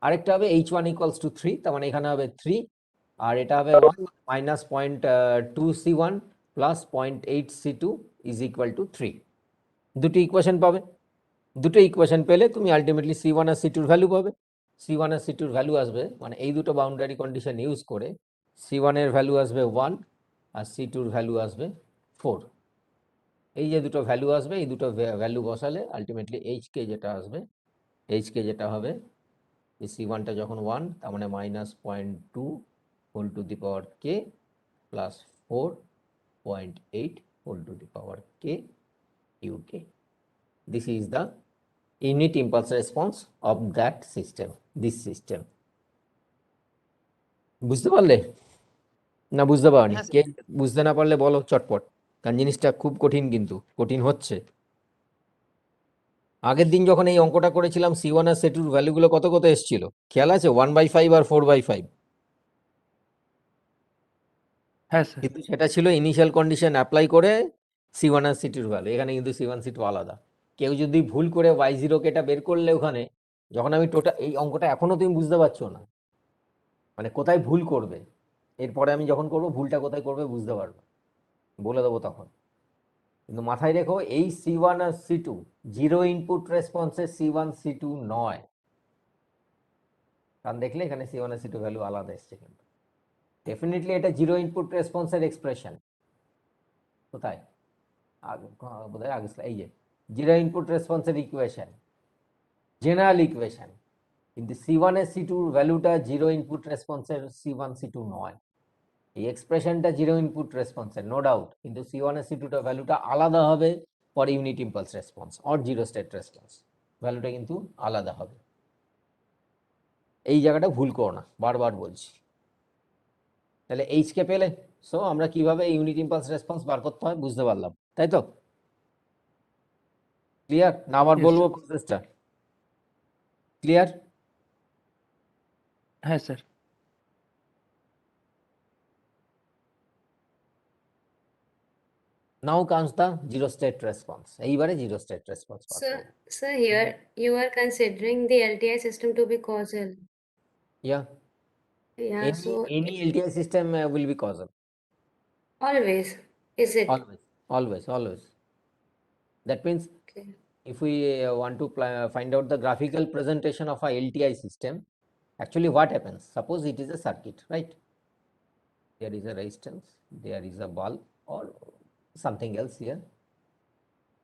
আরেকটা হবে H1 ইকুয়ালস টু 3, তার মানে এখানে হবে 3, আর এটা হবে 1 minus 0.2 C1 plus 0.8 C2 is equal two 3। দুটো ইকুয়েশন পাবে। দুটো ইকুয়েশন পেলে তুমি আলটিমেটলি C1 আর C2 এর ভ্যালু পাবে। C1 আর C2 এর ভ্যালু আসবে, মানে এই দুটো বাউন্ডারি কন্ডিশন ইউজ করে C1 এর ভ্যালু আসবে 1 আর C2 এর ভ্যালু আসবে 4। এই যে দুটো ভ্যালু আসবে, এই দুটো ভ্যালু বসালে আলটিমেটলি HK যেটা আসবে, HK যেটা হবে এই C1টা যখন 1, তার মানে -0.2 whole to the power k plus 4.8 whole to the power k UK। This is the unit impulse response of that system, this system. বুঝতে পারলে না বুঝতে পারনি? হ্যাঁ, কে বুঝতে না পারলে বলো চটপট, কারণ জিনিসটা খুব কঠিন, কিন্তু কঠিন হচ্ছে। আগের দিন যখন এই অঙ্কটা করেছিলাম C1 আর C2 ভ্যালুগুলো কত কত এসেছিল খেয়াল আছে? 1/5 আর 4/5, হ্যাঁ স্যার। কিন্তু সেটা ছিল ইনিশিয়াল কন্ডিশন অ্যাপ্লাই করে C1 আর C2 ভ্যালু। এখানে কিন্তু C1 C2 আলাদা। কেউ যদি ভুল করে y0 কে এটা বের করলে ওখানে, যখন আমি টোটাল এই অঙ্কটা এখনো তুমি বুঝতে পারছো না, মানে কোথায় ভুল করবে। এরপরে আমি যখন করবো ভুলটা কোথায় করবে বুঝতে পারবে, বলে দেবো তখন। কিন্তু মাথায় রেখো এই C1 আর C2 zero input রেসপন্সে C1 C2 নয়, কারণ দেখলে এখানে C1 আর C2 ভ্যালু আলাদা এসছে, কিন্তু ডেফিনেটলি এটা জিরো ইনপুট রেসপন্সের এক্সপ্রেশন। কোথায় বোধহয় আগে এই যে জিরো ইনপুট রেসপন্সের ইকুয়েশন, জেনারেল ইকুয়েশন, কিন্তু C1 এর C2 ভ্যালুটা জিরো ইনপুট রেসপন্সের C1 C2 নয়। এই এক্সপ্রেশনটা জিরো ইনপুট রেসপন্সের নো ডাউট, কিন্তু C1 এর C2 ভ্যালুটা আলাদা হবে for unit impulse response or zero state response, ভ্যালুটা কিন্তু আলাদা হবে। এই জায়গাটা ভুল করো না, বারবার বলছি। তাহলে এইচকে পেলে, সো আমরা কিভাবে ইউনিট ইম্পালস রেসপন্স বার করতে হয় বুঝতে পারলাম, তাই তো? ক্লিয়ার না? আবার Yes, বলবো sir. প্রসেসটা ক্লিয়ার? হ্যাঁ sir. Now comes the zero state response. এইবারে জিরো স্টেট রেসপন্স বার Sir, করবো। sir, here you are considering the LTI system to be causal. Yeah, Yeah, so any LTI system will be causal. always, is it? Always. That means Okay. if we want to find out the graphical presentation of a LTI system, actually what happens? Suppose it is a circuit, right? There is a resistance, there is a bulb or something else here.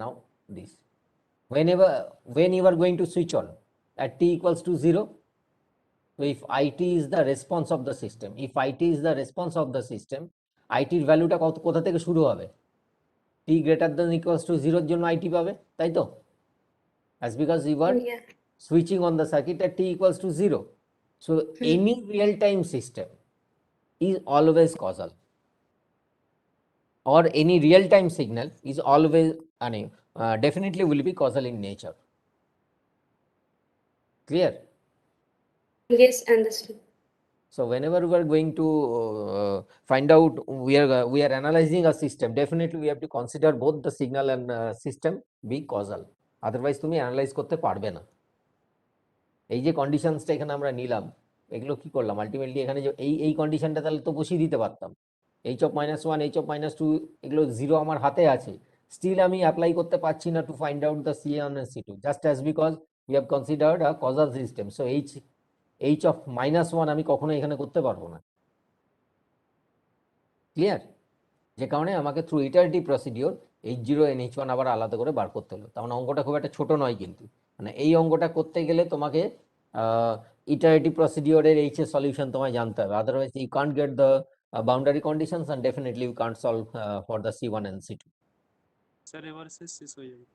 Now this, when you are going to switch on at t equals to 0, so if it is the response of the system, if it is the response of the system, it এর ভ্যালুটা কোথা থেকে শুরু হবে? t greater than equals to 0 এর জন্য it পাবে, তাই তো? As because you are Yeah. switching on the circuit at t equals to 0. So any real time system is always causal, or any real time signal is always definitely will be causal in nature. Clear? Yes, understood. So whenever we are going to find out, we are analyzing a system, definitely we have to consider both the signal and system be causal, otherwise তুমি analyse করতে পারবে না। এই যে কন্ডিশনসটা এখানে আমরা নিলাম, এগুলো কি করলাম আলটিমেটলি? এখানে যে এই কন্ডিশনটা তাহলে তো বসিয়ে দিতে পারতাম, h(-1), h(-2), এগুলো 0 আমার হাতে আছে, স্টিল আমি অ্যাপ্লাই করতে পারছি না two find out the C1 and C2, just as because we have considered a causal system. So h(-1) আমি কখনো এখানে করতে পারবো না। ক্লিয়ার? যে কারণে আমাকে through iterative procedure h0 and h1 আবার আলাদা করে বার করতে হলো। তার মানে অঙ্কটা খুব একটা ছোট নয়, কিন্তু মানে এই অঙ্কটা করতে গেলে তোমাকে ইটারেটিভ প্রসিডিওরের h এর সলিউশন তোমায় জানতে হবে, otherwise you can't get the boundary conditions and definitely you can't solve for the C1 and C2। Sir এবার শেষ হয়ে যাবে।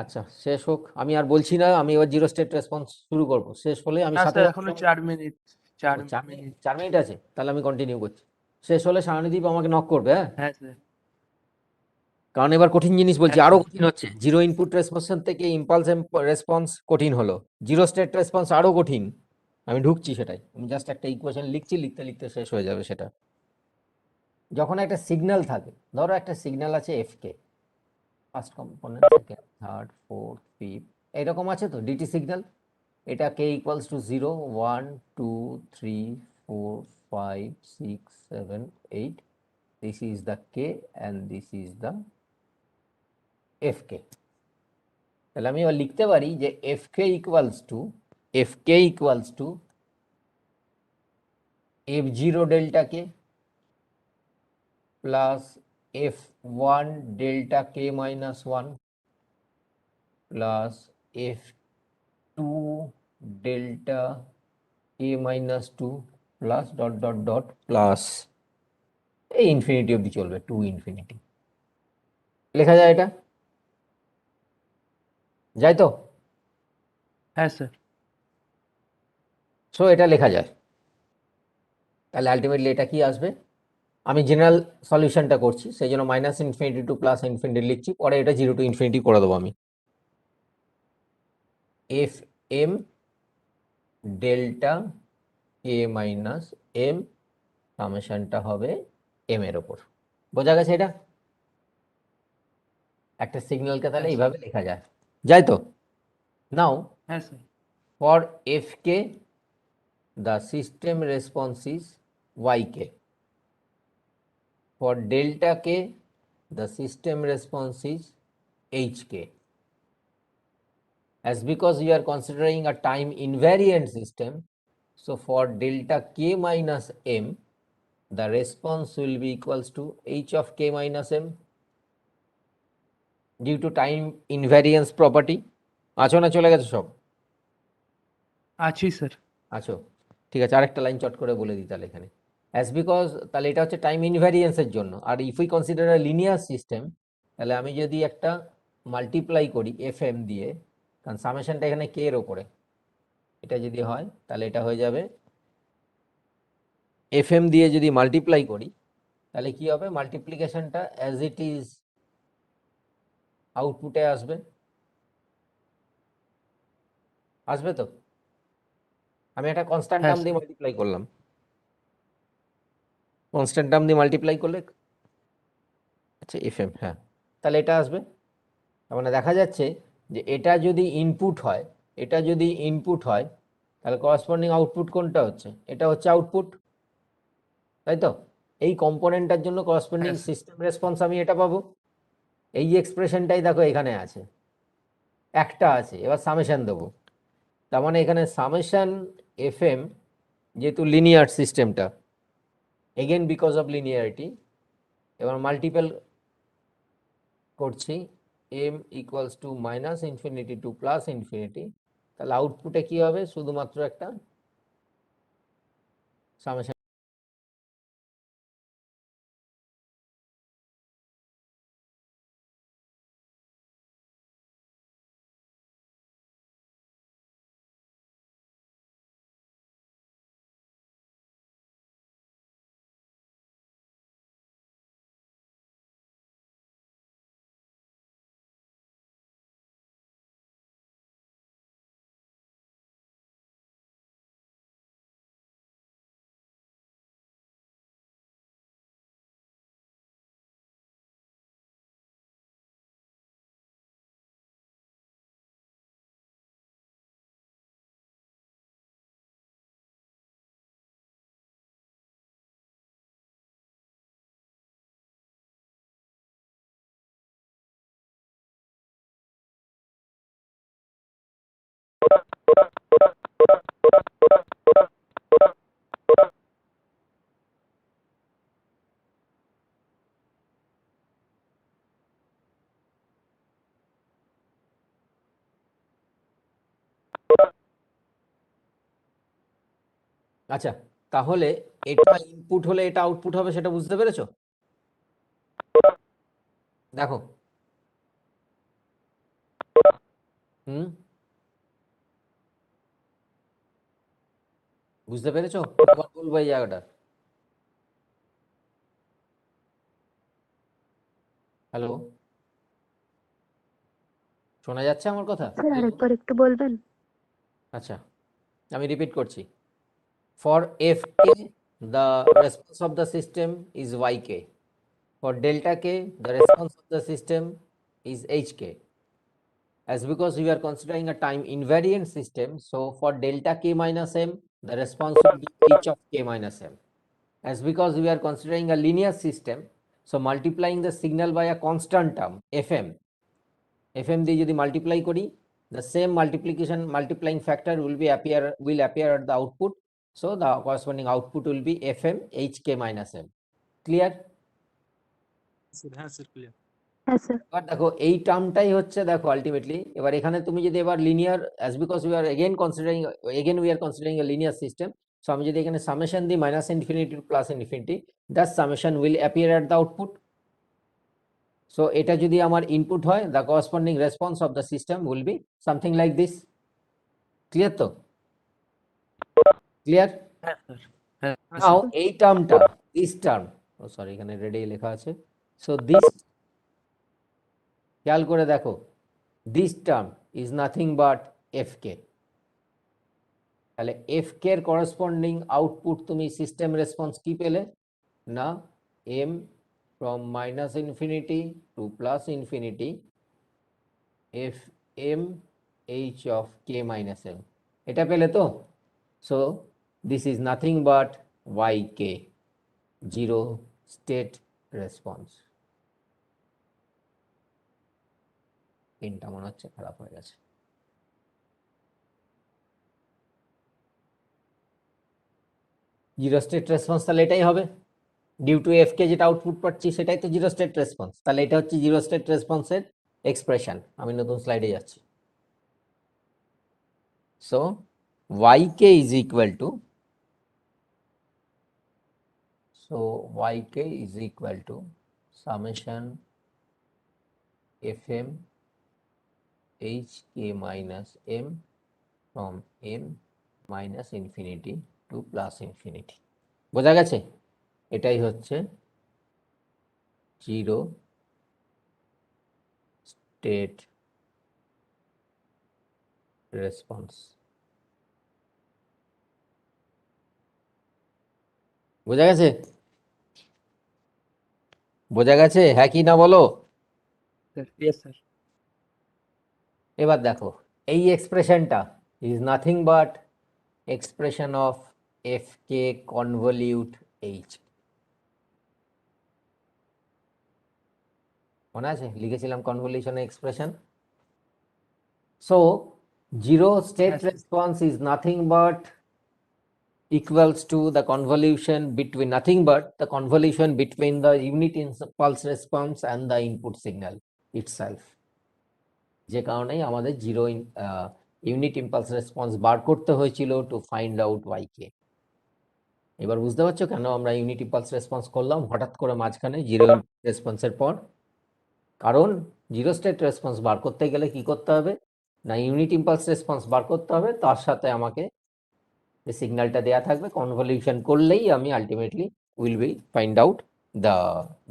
আচ্ছা, শেষ হোক, আমি আর বলছি না, আমি এবার জিরো স্টেট রেসপন্স শুরু করব। শেষ হলে আমি না সাথে স্যার এখনো 4 মিনিট, 4 মিনিট। 4 মিনিট আছে, তাহলে আমি কন্টিনিউ করছি। শেষ হলে সায়নদীপ আমাকে নক করবে, হ্যাঁ? হ্যাঁ স্যার। কারণ এবার কঠিন জিনিস বলছি, হ্যাঁ, আরো স্যার। কঠিন হচ্ছে। জিরো ইনপুট রেসপন্স থেকে ইম্পালস রেসপন্স কঠিন হলো, জিরো স্টেট রেসপন্স আরো কঠিন। আমি ঢুকছি সেটাই, আমি জাস্ট একটা ইকুয়েশন লিখছি, লিখতে লিখতে শেষ হয়ে যাবে সেটা। যখন একটা সিগন্যাল থাকে, ধরো একটা সিগন্যাল আছে f k, first component, second, third, fourth, fifth, এরকম আছে তো ডিটি সিগন্যাল। এটা k equals to 0, 1, 2, 3, 4, 5, 6, 7, 8, this is the k and this is the fk। তাহলে আমি এবার লিখতে পারি যে fk equals to f0 delta k plus f1 delta k minus 1 plus f2 delta k minus 2 plus dot dot dot plus এই infinity অবধি চলবে, to infinity. লেখা যায় এটা? যায় তো? হ্যাঁ স্যার। সো এটা লেখা যায়। তাহলে আলটিমেটলি এটা কি আসবে? আমি জেনারেল সলিউশনটা করছি, সেই জন্য minus infinity to plus infinity লিখছি, পরে এটা 0 টু ইনফিনিটি করে দেবো আমি। এফ এম ডেল্টা কে মাইনাস এম সামেশনটা হবে এম এর ওপর। বোঝা গেছে এটা? একটা সিগন্যালকে তাহলে হ্যাঁ, এইভাবে লেখা যায়, যায় তো? নাও হ্যাঁ sir. for fk the system response is yk, for delta k the system response is hk, as because we are considering a time invariant system, so for delta k minus m the response will be equals to h of k minus m due to time invariance property। আছো না চলে গেছে সব? আছি sir. আচ্ছা, ঠিক আছে, আরেকটা লাইন চট করে বলে দিই তাহলে এখানে, অ্যাজ বিকজ, তাহলে এটা হচ্ছে টাইম ইনভ্যারিয়েন্সের জন্য। আর if we consider a linear system, তাহলে আমি যদি একটা মাল্টিপ্লাই করি এফ এম দিয়ে, কারণ সামেশনটা এখানে কে এর ওপরে, এটা যদি হয় তাহলে এটা হয়ে যাবে এফ এম দিয়ে যদি মাল্টিপ্লাই করি, তাহলে কি হবে? মাল্টিপ্লিকেশনটা অ্যাজ ইট ইজ আউটপুটে আসবে, আসবে তো? আমি একটা কনস্ট্যান্ট হ্যাঁ, টার্ম দিয়ে স্যার। মাল্টিপ্লাই করলাম, কনস্ট্যান্ট টার্ম দিয়ে মাল্টিপ্লাই করলে, আচ্ছা এফ এম, হ্যাঁ, তাহলে এটা আসবে। তার মানে দেখা যাচ্ছে যে এটা যদি ইনপুট হয়, এটা যদি ইনপুট হয়, তাহলে করসপন্ডিং আউটপুট কোনটা হচ্ছে? এটা হচ্ছে আউটপুট, তাই তো? এই কম্পোনেন্টটার জন্য করসপন্ডিং হ্যাঁ, স্যার। সিস্টেম রেসপন্স আমি এটা পাবো। এই এক্সপ্রেশনটাই দেখো এখানে আছে, একটা আছে, এবার সামেশন দেবো। তার মানে এখানে সামেশন এফএম, যেহেতু লিনিয়ার সিস্টেমটা, এগেন বিকজ অফ লিনিয়ারিটি, এবার মাল্টিপল করছি m equals to minus infinity to plus infinity, তাহলে আউটপুটে কি হবে? শুধুমাত্র একটা সামেশন। আচ্ছা, তাহলে এটা ইনপুট হলে এটা আউটপুট হবে, সেটা বুঝতে পেরেছো? দেখো, হুম, বুঝতে পেরেছো? আবার বলবো এই জায়গাটা। হ্যালো, শোনা যাচ্ছে আমার কথা? স্যার আরেকবার একটু বলবেন? আচ্ছা, আমি রিপিট করছি। For f K the response of the system is yk. For delta k the response of the system is hk. As because we are considering a time invariant system, so for delta k minus m the response will be h of k minus m. As because we are considering a linear system, so multiplying the signal by a constant term fm, fm দিয়ে যদি multiply করি, the same multiplying factor will appear at the output, so the corresponding output will be fm hk minus m. Clear? Sir হ্যাঁ sir clear. হ্যাঁ sir. এবার দেখো এই টার্মটাই হচ্ছে, দেখো আলটিমেটলি এবার এখানে তুমি যদি এবার linear, as because we are considering a linear system, so আমি যদি এখানে সামেশন দিই minus infinity to plus infinity, that summation will appear at the output. So এটা যদি আমার ইনপুট হয়, the corresponding response of the system will be something like this. Clear তো? Clear? হ্যাঁ স্যার। হ্যাঁ নাও এই টার্মটা, দিস টার্ম, ও সরি এখানে রেডে লেখা আছে, সো দিস, খেয়াল করে দেখো, this term is nothing but fk. তাহলে fk এর corresponding output তুমি সিস্টেম রেসপন্স কি পেলে? না, m from minus infinity to plus infinity fm h of k minus m, এটা পেলে তো? so this is nothing but yk, zero state response. পেনটা মনে হচ্ছে খারাপ হয়ে গেছে। জিরো স্টেট রেসপন্স তাহলে এটাই হবে, ডিউ টু এফ কে যেটা আউটপুট পাচ্ছি সেটাই তো জিরো স্টেট রেসপন্স। তাহলে এটা হচ্ছে জিরো স্টেট রেসপন্সের এক্সপ্রেশন। আমি নতুন স্লাইডে যাচ্ছি। So yk is equal two, yk is equal two summation fm hk minus m from m minus infinity to plus infinity. বোঝা গেছে? এটাই হচ্ছে জিরো স্টেট রেসপন্স। বোঝা গেছে? বোঝা গেছে? হ্যাঁ কি না বলো? স্যার। Yes sir. এবার দেখো এই এক্সপ্রেশনটা is nothing but expression of f k convolute h. মনে আছে লিখেছিলাম কনভলিউশনের expression? So zero state Yes, sir. response is nothing but equals to the convolution between the unit impulse response and the input signal itself. যে কারণেই আমাদের zero unit impulse response বার করতে হয়েছিল two find out Y কে। এবার বুঝতে পারছো কেন আমরা ইউনিট ইম্পালস রেসপন্স করলাম হঠাৎ করে মাঝখানে জিরো রেসপন্সের পর? কারণ জিরো স্টেট রেসপন্স বার করতে গেলে কি করতে হবে না, ইউনিট ইম্পালস রেসপন্স বার করতে হবে, তার সাথে আমাকে যে সিগন্যালটা দেয়া থাকবে কনভলিউশন করলেই আমি ultimately will be find out the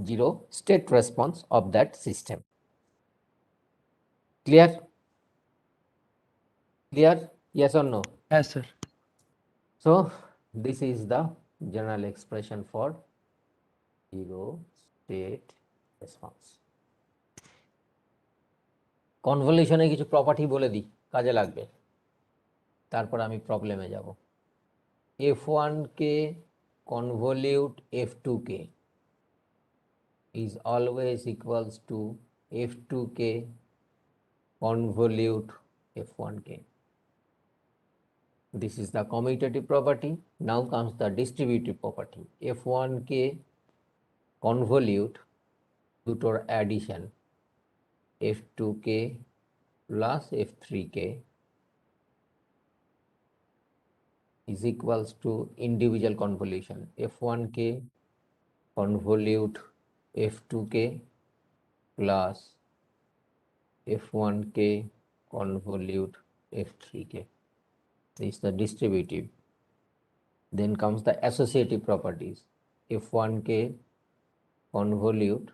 zero state response of that system. Clear? Clear? Yes or no? Yes, sir. So this is the general expression for zero state response. কনভলিউশনে কিছু প্রপার্টি বলে দিই, কাজে লাগবে, তারপর আমি প্রবলেমে যাব। f1 k convolute f2 K is always equals to f2 K convolute f1 K. This is the commutative property. Now comes the distributive property. f1 k convolute দুটোর addition f2 K plus f3 K is equals to individual convolution. f1 k convolute f2 K plus f1 k convolute f3 K. This is the distributive. Then comes the associative properties. f1 k convolute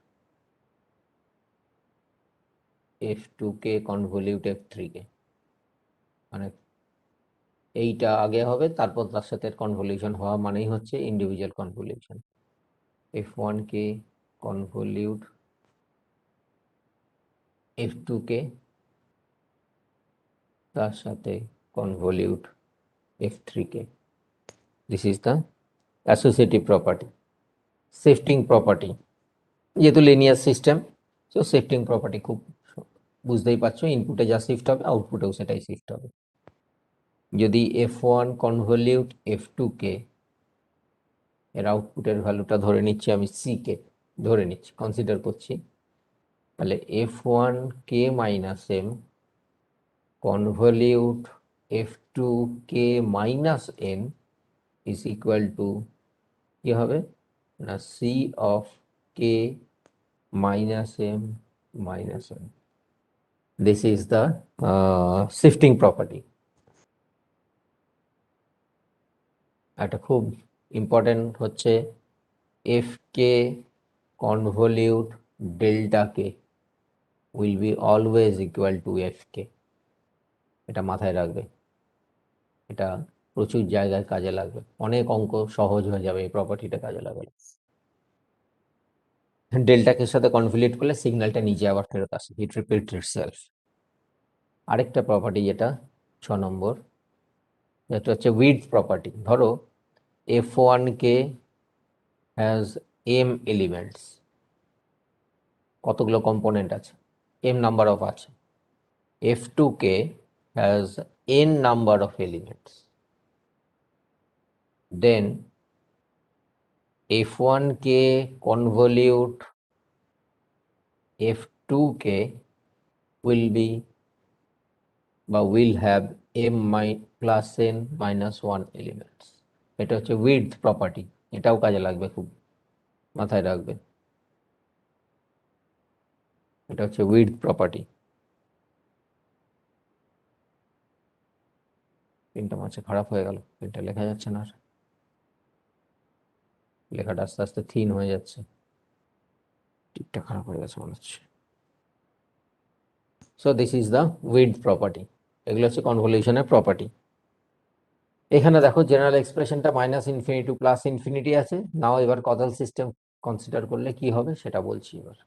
f2 K convolute f3 কে, মানে এইটা আগে হবে তারপর তার সাথে convolution হওয়া মানেই হচ্ছে individual convolution. f1 k convolute f2 কে তার সাথে convolute f3 K. This is the associative property. Shifting property, যেহেতু linear system, so shifting property খুব বুঝতেই পারছো, ইনপুটে যা শিফট হবে আউটপুটেও সেটাই শিফট হবে। যদি f1 convolute f2 কে, এর আউটপুটের ভ্যালুটা ধরে নিচ্ছি আমি c কে ধরে নিচ্ছি, কনসিডার করছি, তাহলে f1 k minus m convolute f2 k minus n is equal to কি হবে না c of k minus m minus n. This is the shifting property. একটা খুব ইম্পর্টেন্ট হচ্ছে f k convolute delta k will be always equal to f k. এটা মাথায় রাখবে, এটা প্রচুর জায়গায় কাজে লাগবে, অনেক অঙ্ক সহজ হয়ে যাবে এই প্রপার্টিটা কাজে লাগালে। ডেল্টাকে সাথে কনভলিউট করলে সিগন্যালটা নিচে আবার ফেরত আসে, ইট রিপিটস ইটসেলফ। আরেকটা প্রপার্টি যেটা 6 নম্বর, যেটা হচ্ছে উইডথ প্রপার্টি। ধরো f1 k has m elements, কতগুলো কম্পোনেন্ট আছে, m নাম্বার অফ আছে। f2 k has n number of elements, then f1 k convolute f2 k will have m plus n minus 1 elements. এটা হচ্ছে width property, এটাও কাজে লাগবে, খুব মাথায় রাখবে। এটা হচ্ছে উইডথ প্রপার্টি। পেনটা মাঝে খারাপ হয়ে গেল, পেনটা লেখা যাচ্ছে না, আর লেখাটা আস্তে আস্তে থিন হয়ে যাচ্ছে, টিপটা খারাপ হয়ে গেছে মনে হচ্ছে। So this is the width property. এগুলো হচ্ছে কনভলিউশনের প্রপার্টি। এখানে দেখো জেনারেল এক্সপ্রেশনটা minus infinity to plus infinity আছে। নাও এবার কজাল সিস্টেম কনসিডার করলে কি হবে সেটা বলছি এবার।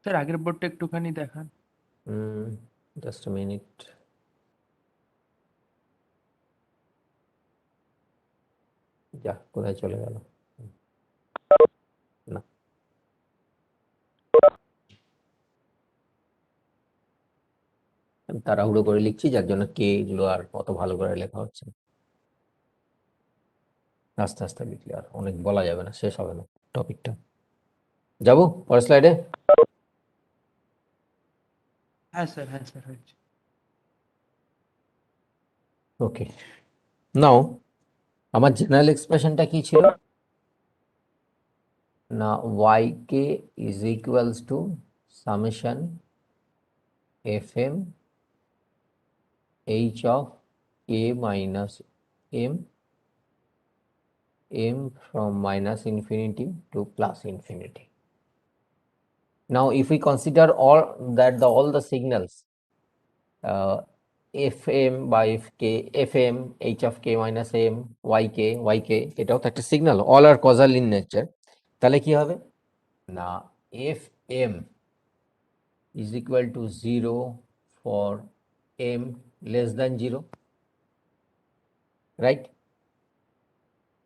স্যার আগের বোর্ডটা একটুখানি দেখান। Just a minute. যা কোথায় চলে গেল, না তাড়াহুড়ো করে লিখছি, যার জন্য কে গুলো আর অত ভালো করে লেখা হচ্ছে না। আস্তে আস্তে লিখলে আর অনেক বলা যাবে না, শেষ হবে না টপিকটা। যাবো পরের স্লাইডে। হ্যাঁ স্যার হয়েছে। ওকে, নাও আমার জেনারেল এক্সপ্রেশনটা কি ছিল না, yk is equals to summation fm h of k minus m from minus infinity to plus infinity. Now if we consider all the signals fm by fm h of k minus m yk এটাও তো একটা সিগন্যাল, all are causal in nature, তাহলে কি হবে না fm is equal to 0 for m less than 0, right?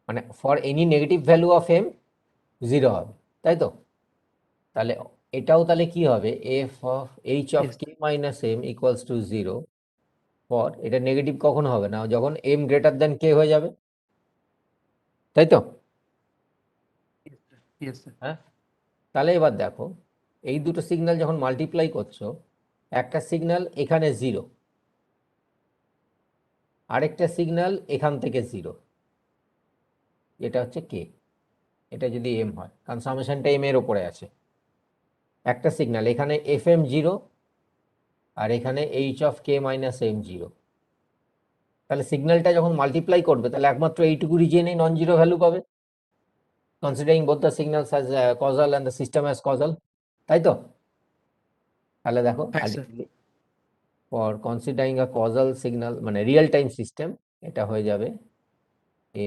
মানে for any negative value of m 0 হবে, তাই তো? তাহলে এটাও তাহলে কি হবে f of h of Yes. k minus m equals to 0 for, এটা নেগেটিভ কখন হবে না, যখন m গ্রেটার দেন k হয়ে যাবে, তাই তো? Yes sir. হ্যাঁ, তাহলে এবার দেখো এই দুটো সিগন্যাল যখন মাল্টিপ্লাই করছো, একটা সিগন্যাল এখানে 0, আরেকটা সিগন্যাল এখান থেকে 0, এটা হচ্ছে কে, এটা যদি এম হয়, কারণ সামেশনটা এম এর ওপরে আছে। একটা সিগন্যাল এখানে এফ এম 0 আর এখানে h of k minus m 0, তাহলে সিগন্যালটা যখন মাল্টিপ্লাই করবে তাহলে একমাত্র এইটুকু রিজিয়নেই নন জিরো ভ্যালু পাবে, considering both the signals as causal and the system as causal, তাই তো? তাহলে দেখো হ্যাঁ, sir. Ultimately for considering a causal signal মানে রিয়েল টাইম সিস্টেম, এটা হয়ে যাবে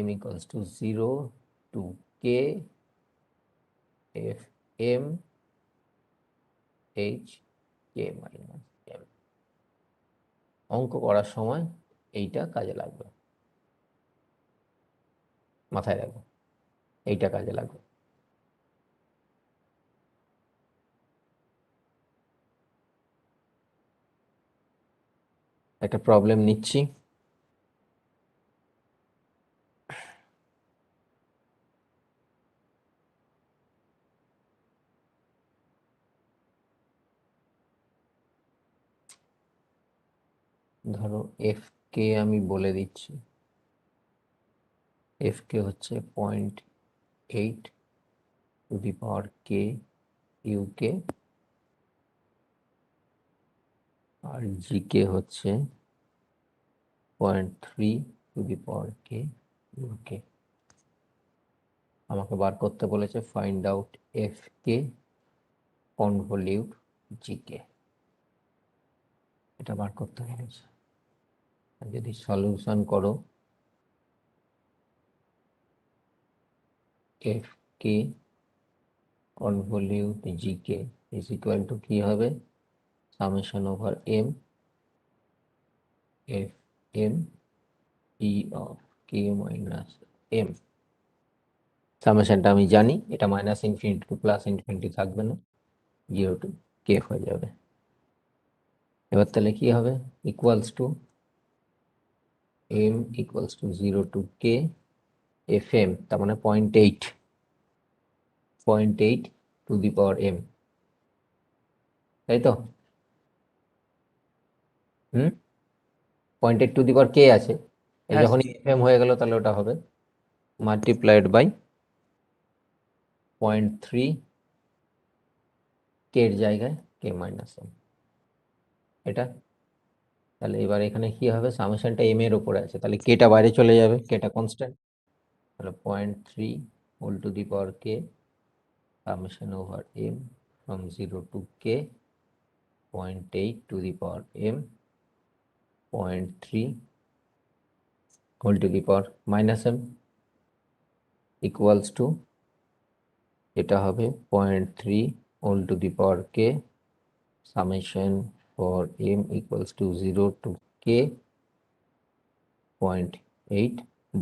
m equals to 0 to k f m h k minus m। অঙ্ক করার সময় এইটা কাজে লাগবে, মাথায় রাখবো, এইটা কাজে লাগবে। একটা প্রবলেম নিচ্ছি, ধরো এফ কে আমি বলে দিচ্ছি, এফ কে হচ্ছে 0.8 to the power k u k, আর জিকে হচ্ছে 0.3 two the power k UK. আমাকে বার করতে বলেছে find out f k convolute g k, এটা বার করতে বলেছে। যদি সলিউশন করো f k convolute g k is equal to কি হবে summation over m f m e of k minus m. সামেশনটা আমি জানি, এটা minus infinity to plus infinity থাকবে না, 0 টু কে হয়ে যাবে। এবার তাহলে কি হবে equals to m equals to 0 to k fm, তার মানে 0.8 to the power m, তাই তো? 0.8 to the power k আছে, এই হ্যাঁ, যখন fm হয়ে গেল তাহলে ওটা হবে মাল্টিপ্লাইড বাই 0.3 k এর জায়গায় k মাইনাস m, এটা। তাহলে এবার এখানে কি হবে সামেশনটা m এর উপরে আছে, তাহলে কেটা বাইরে চলে যাবে, কেটা কনস্ট্যান্ট, তাহলে 0.3 whole to the power k summation over m from 0 to k 0.8 to the power m 0.3 whole to the power minus m equals to এটা হবে 0.3 whole to the power k summation for m equals to 0 to k 0.8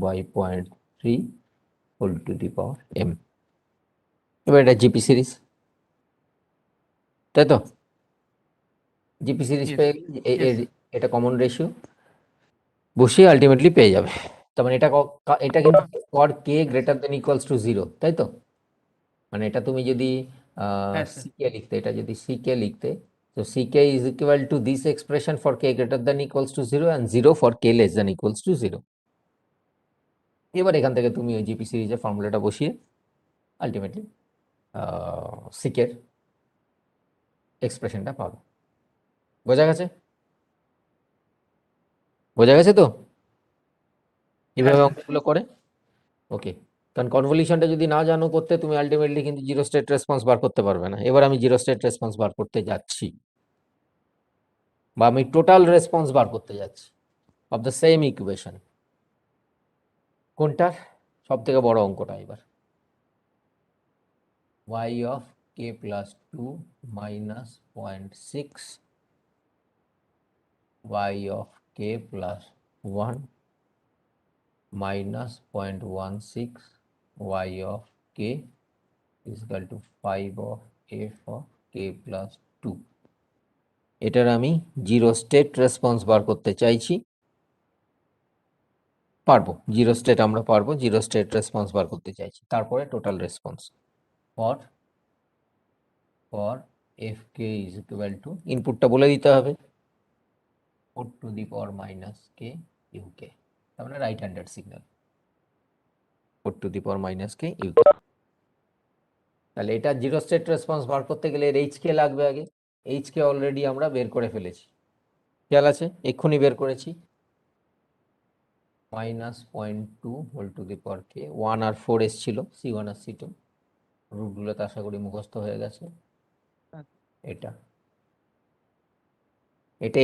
by 0.3 whole to the power m। এবার এটা GP series, তাই তো? GP series Yes. পেয়ে Yes. এটা common ratio বসিয়ে ultimately পেয়ে যাবে। তার মানে এটা কিন্তু for k greater than equals to 0, তাই তো? মানে এটা তুমি যদি হ্যাঁ স্যার। সিকে লিখতে, এটা যদি সিকে লিখতে, তো c k is equal to this expression for k greater than equals to 0 and 0 for k less than equals to 0। এবার এখান থেকে তুমি ওই জিপি সিরিজের ফর্মুলাটা বসিয়ে আলটিমেটলি সিকের এক্সপ্রেশনটা পাবে। বোঝা গেছে? বোঝা গেছে তো এভাবে স্যার। অঙ্কগুলো করে? ওকে, কারণ কনভলিউশনটা যদি না জানো করতে, তুমি আলটিমেটলি কিন্তু জিরো স্টেট রেসপন্স বার করতে পারবে না। এবার আমি জিরো স্টেট রেসপন্স বার করতে যাচ্ছি, বা আমি টোটাল রেসপন্স বার করতে যাচ্ছি অফ দ্য সেম ইকুয়েশন। কোনটার? সব থেকে বড় অঙ্কটা এবার, y of k plus 2 minus 0.6 y of k plus 1 minus 0.16 y of k is equal to 5 of f of k plus 2। এটার আমি জিরো স্টেট রেসপন্স বার করতে চাইছি। পারবো, জিরো স্টেট আমরা পারবো, জিরো স্টেট রেসপন্স বার করতে চাইছি। তারপরে total response for f k is equal to, ইনপুটটা বলে দিতে হবে, 4 to the power minus k u k, তার মানে right handed signal, 4 to the power minus k u k. তাহলে এটা জিরো স্টেট রেসপন্স বার করতে গেলে এর এইচ কে লাগবে আগে। এইচ কে অলরেডি আমরা বের করে ফেলেছি, খেয়াল আছে? এক্ষুনি বের করেছি, -0.2 হোল টু দি পাওয়ার কে, 1 আর 4 এসছিল, C1 আর C2, রুটগুলো তো আশা করি মুখস্থ হয়ে গেছে। এটা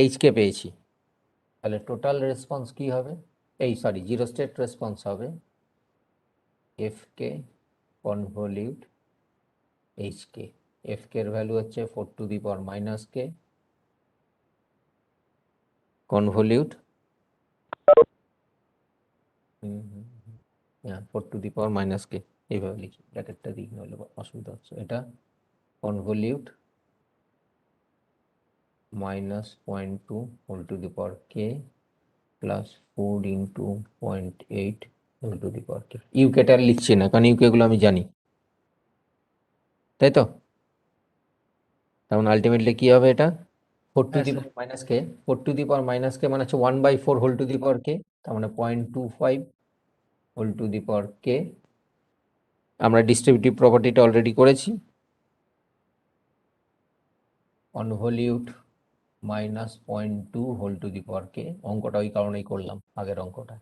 এইচ কে পেয়েছি, তাহলে টোটাল রেসপন্স কি হবে? জিরো স্টেট রেসপন্স হবে f k convolute h k. F k এর ভ্যালু হচ্ছে 4 to the power minus k convolute 4 to the power minus k, এইভাবে লিখি, ব্র্যাকেটটা দিই নইলে অসুবিধা হচ্ছে। এটা convolute -0.2 whole to the power k plus 4 into 0.8 whole to the power k. ইউকেটা আর লিখছি না, কারণ ইউকে গুলো আমি জানি, তাই তো? তখন আলটিমেটলি কি হবে? এটা 4 টু হ্যাঁ the sir. Power minus k, 4 to the power minus k মানে হচ্ছে 1/4 whole to the power k, তার মানে 0.25 হোল টু দি পাওয়ার কে। আমরা ডিস্ট্রিবিউটিভ প্রপার্টিটা অলরেডি করেছি, কনভলিউট -0.2 হোল টু দি পাওয়ার কে, অঙ্কটা ওই কারণেই করলাম আগের অঙ্কটা,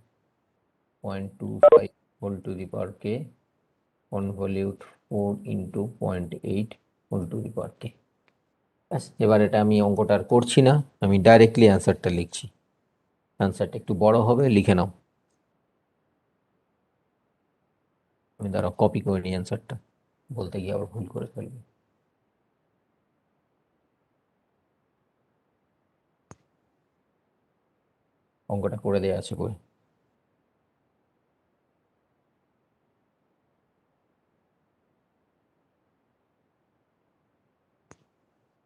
0.25 whole to the power k convolute 4 into 0.8 whole to the power k. এবার এটা আমি অঙ্কটা আর করছি না, আমি ডাইরেক্টলি অ্যান্সারটা লিখছি। অ্যান্সারটা একটু বড় হবে, লিখে নাও। আমি দাঁড়াও কপি করে নিই অ্যান্সারটা, বলতে গিয়ে আবার ভুল করে ফেলবো। অঙ্কটা করে দেওয়া আছে বই।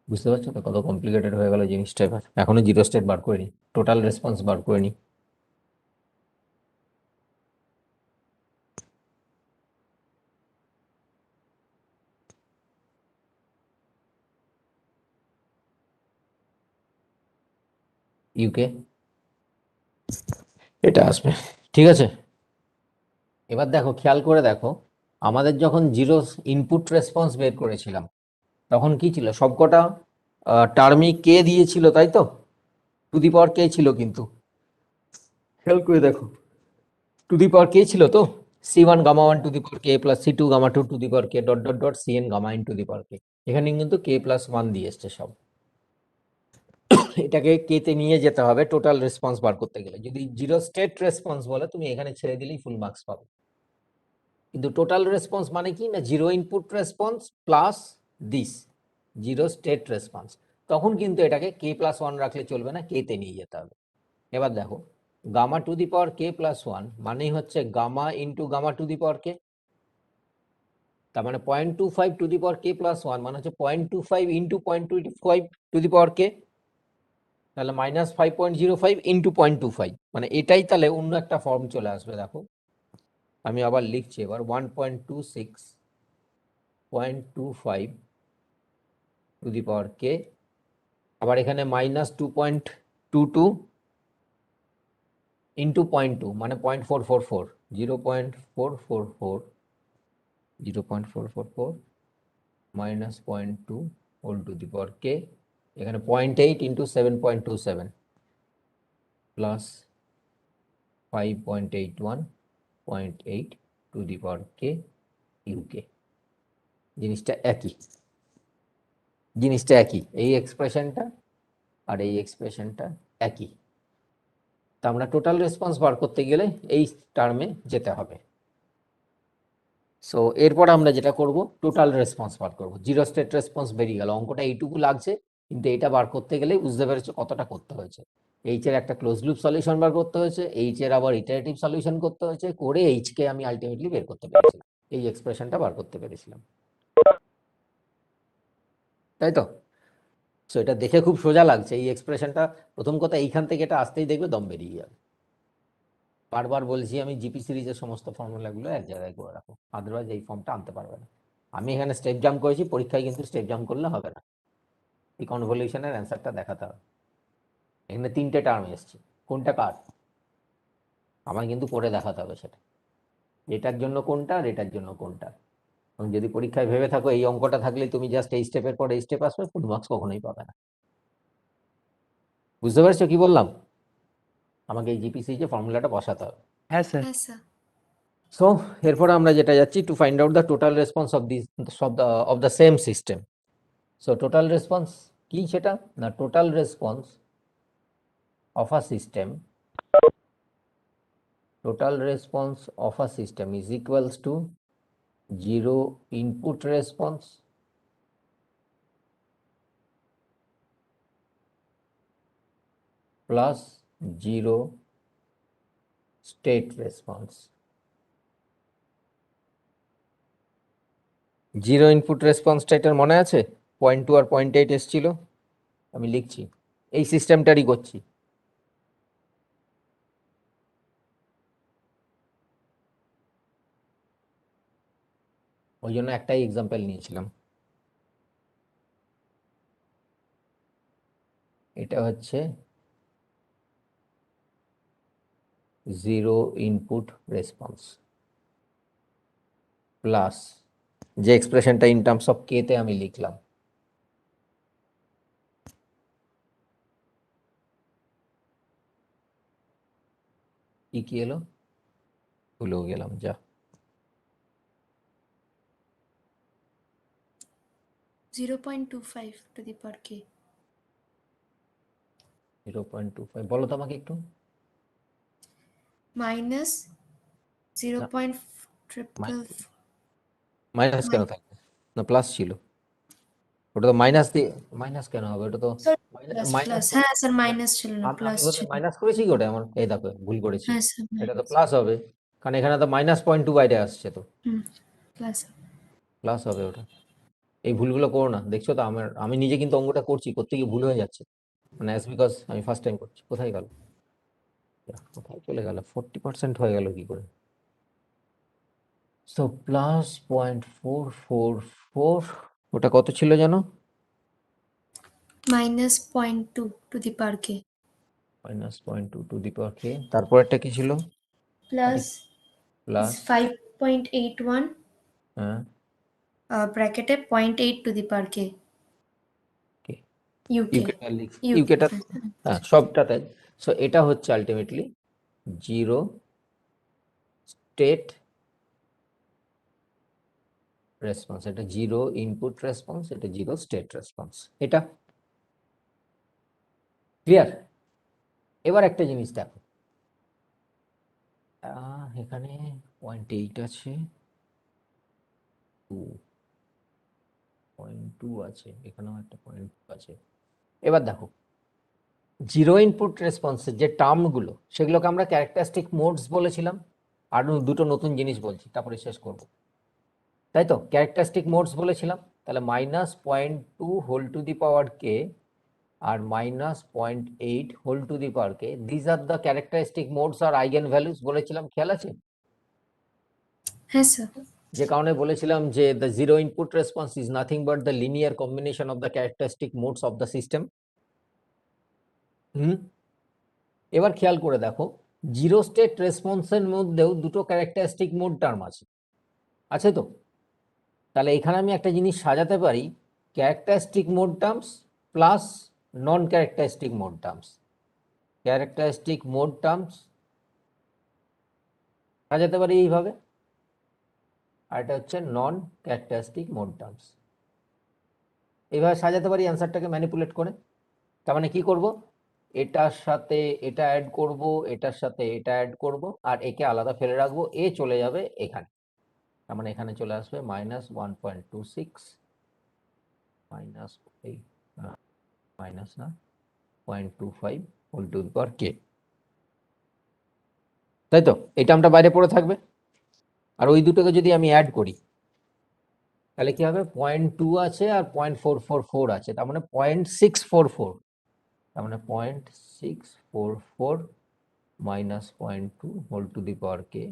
বুঝতে পারছো তো কত কমপ্লিকেটেড হয়ে গেল জিনিসটা? এবার এখনো জিরো স্টেট বার করে নি, টোটাল রেসপন্স বার করে নি। ইউকে এটা আসবে, ঠিক আছে? এবার দেখো, খেয়াল করে দেখো, আমাদের যখন জিরো ইনপুট রেসপন্স বের করেছিলাম তখন কি ছিল? সবকটা টার্মই কে দিয়েছিল, তাই তো? টু দি পাওয়ার কে ছিল, কিন্তু খেয়াল করে দেখো টু দি পাওয়ার কে ছিল তো, C1 gamma 1 to the power k plus C2 gamma 2 to the power k dot dot dot Cn gamma n to the power k. এখানে কিন্তু কে প্লাস 1 দিয়ে এসছে সব। এটাকে কে তে নিয়ে যেতে হবে টোটাল রেসপন্স বার করতে গেলে। যদি জিরো স্টেট রেসপন্স বলে তুমি এখানে ছেড়ে দিলেই ফুল মার্কস পাবে। কিন্তু টোটাল রেসপন্স মানে কি না, zero input response plus this zero state response. তখন কিন্তু এটাকে কে প্লাস 1 রাখলে চলবে না, কে তে নিয়ে যেতে হবে। এবার দেখো, gamma to the power k plus 1 মানেই হচ্ছে gamma into gamma to the power k, তার মানে 0.25 two the power k plus 1 মানে হচ্ছে 0.25 ইন্টু 0.25 টু দি পাওয়ার কে। তাহলে -5.05 ইন্টু 0.25, মানে এটাই তাহলে অন্য একটা ফর্ম চলে আসবে। দেখো আমি আবার লিখছি এবার 1.26.25 টু দি পাওয়ার কে, আবার এখানে -2.22 ইন্টু 0.2 মানে 0.444, 0.444 minus 0.2 whole to the power k, এখানে 0.8 into 7.27 plus 5.81.8 two the power k UK. জিনিসটা একই, এই এক্সপ্রেশনটা আর এই এক্সপ্রেশনটা একই। তা আমরা টোটাল রেসপন্স বার করতে গেলে এই টার্মে যেতে হবে। সো এরপর আমরা যেটা করব, টোটাল রেসপন্স বার করব। জিরো স্টেট রেসপন্স বেরিয়ে গেল, অঙ্কটা এইটুকু লাগছে, কিন্তু এটা বার করতে গেলে বুঝতে পেরেছো কতটা করতে হয়েছে। এইচ এর একটা ক্লোজ লুপ সলিউশন বার করতে হয়েছে, এইচ এর আবার ইটারেটিভ সলিউশন করতে হয়েছে, করে এইচ কে আমি আলটিমেটলি বের করতে পেরেছিলাম, এই এক্সপ্রেশনটা বার করতে পেরেছিলাম, তাই তো? সো এটা দেখে খুব সোজা লাগছে এই এক্সপ্রেশনটা। প্রথম কথা, এইখান থেকে এটা আসতেই দেখবে দম বেরিয়ে যাবে। বারবার বলছি আমি, জিপি সিরিজের সমস্ত ফর্মুলাগুলো এক জায়গায় করে রাখো, আদারওয়াইজ এই ফর্মটা আনতে পারবে না। আমি এখানে স্টেপ জাম্প করেছি, পরীক্ষায় কিন্তু স্টেপ জাম্প করলে হবে না, এই কনভলিউশনের অ্যান্সারটা দেখাতে হবে। এখানে 3টে টার্ম এসছে, কোনটা কার আমার কিন্তু করে দেখাতে হবে সেটা, এটার জন্য কোনটা আর এটার জন্য কোনটা। এবং যদি পরীক্ষায় ভেবে থাকো এই অঙ্কটা থাকলে তুমি জাস্ট এই স্টেপের পর এই স্টেপ আসবে, ফুল মার্কস কখনোই পাবে না। বুঝতে পারছো কি বললাম? আমাকে এই জিপি সিরিজে ফর্মুলাটা বসাতে হবে। হ্যাঁ স্যার। হ্যাঁ স্যার। সো এরপরে আমরা যেটা যাচ্ছি, two find out the total response of the same system. So total response কি সেটা না, total response of a system, total response of a system is equals to 0 input response plus 0 state response. 0 input response এটার মনে আছে? 0.2 আর 0.8 এসেছিল, আমি লিখছি, এই সিস্টেমটারই করছি। ওই জন্য একটাই এক্সাম্পল নিয়েছিলাম। এটা হচ্ছে 0 ইনপুট রেসপন্স প্লাস যে এক্সপ্রেশনটা ইন টার্মস অফ কে তে আমি লিখলাম, কি এলো ভুলেও গেলাম, যা 0.25 to the power k. 0.25 বলো তো আমাকে একটু। Minus 0.4. মাইনাস কেন থাকবে না, প্লাস ছিল, ওটা তো মাইনাস দিয়ে, মাইনাস কেন হবে, ওটা তো প্লাস মাইনাস। হ্যাঁ স্যার, মাইনাস ছিল না, আমি প্লাস বোধহয় ছিল। মাইনাস করেছি কি ওটা, আমার এই দেখো ভুল করেছি, হ্যাঁ স্যার, এটা তো প্লাস হবে, কারণ এখানে তো -0.2 বাইরে আসছে, তো প্লাস। প্লাস হবে ওটা। এই ভুলগুলো করো না, দেখছো তো আমি নিজে কিন্তু অঙ্কটা করছি, করতে গিয়ে ভুল হয়ে যাচ্ছে, মানে অ্যাজ বিকজ আমি ফার্স্ট টাইম করছি। কোথায় গেল, কোথায় চলে গেল, 40% হয়ে গেল কি করে? সো প্লাস 0.444, ওটা কত ছিল জানো? -0.2 to the power k. -0.2 to the power k, তারপরেরটা কি ছিল? Plus প্লাস 5.81 হ্যাঁ ব্র্যাকেটে 0.8 to the power k. K UK. ইউকেটা ইউকেটা, হ্যাঁ সবটাতে। সো এটা হচ্ছে আলটিমেটলি 0 স্টেট রেসপন্স, এটা 0 ইনপুট রেসপন্স, এটা 0 স্টেট রেসপন্স, এটা ক্লিয়ার? এবার একটা জিনিস দেখো, এখানে 0.8 আছে, 0.2 আছে, এখানেও একটা 0.2 আছে। এবার দেখো, 0 ইনপুট রেসপন্সের যে টার্মগুলো, সেগুলোকে আমরা ক্যারেক্টারিস্টিক মোডস বলেছিলাম। আর দুটো নতুন জিনিস বলছি, তারপরে শেষ করব, তাই তো? ক্যারেক্টারিস্টিক মোডস বলেছিলাম, তাহলে -0.2 whole to the power k আর minus 0.8 whole to the power k, this are the characteristic modes আর আইগেন ভ্যালুস বলেছিলাম, খেয়াল আছে? হ্যাঁ স্যার। যে কারণে বলেছিলাম যে the zero input response is nothing but the linear combination of the characteristic modes of the system. এবার খেয়াল করে দেখো, জিরো স্টেট রেসপন্সের মধ্যেও দুটো ক্যারেক্টারিস্টিক মোড টার্ম আছে তো? তাহলে এখানে আমি একটা জিনিস সাজাতে পারি, characteristic mode terms plus non characteristic mode terms. Characteristic mode terms সাজাতে পারি এইভাবে, আর এটা হচ্ছে নন ক্যারেক্টারিস্টিক মোড টার্মস। এইভাবে সাজাতে পারি অ্যান্সারটাকে ম্যানিপুলেট করে। তার মানে কি করব, এটার সাথে এটা অ্যাড করব, এটার সাথে এটা অ্যাড করব, আর একে আলাদা ফেলে রাখবো, এ চলে যাবে এখানে। তার মানে এখানে চলে আসবে -1.26 মাইনাস এই মাইনাস না 0.25 হোল টু দি পাওয়ার কে, তাই তো? এই টার্মটা বাইরে পড়ে থাকবে। আর ওই দুটোকে যদি আমি অ্যাড করি তাহলে কি হবে, 0.2 আছে আর 0.444 আছে, তার মানে 0.644, তার মানে 0.644 minus 0.2 whole to the power k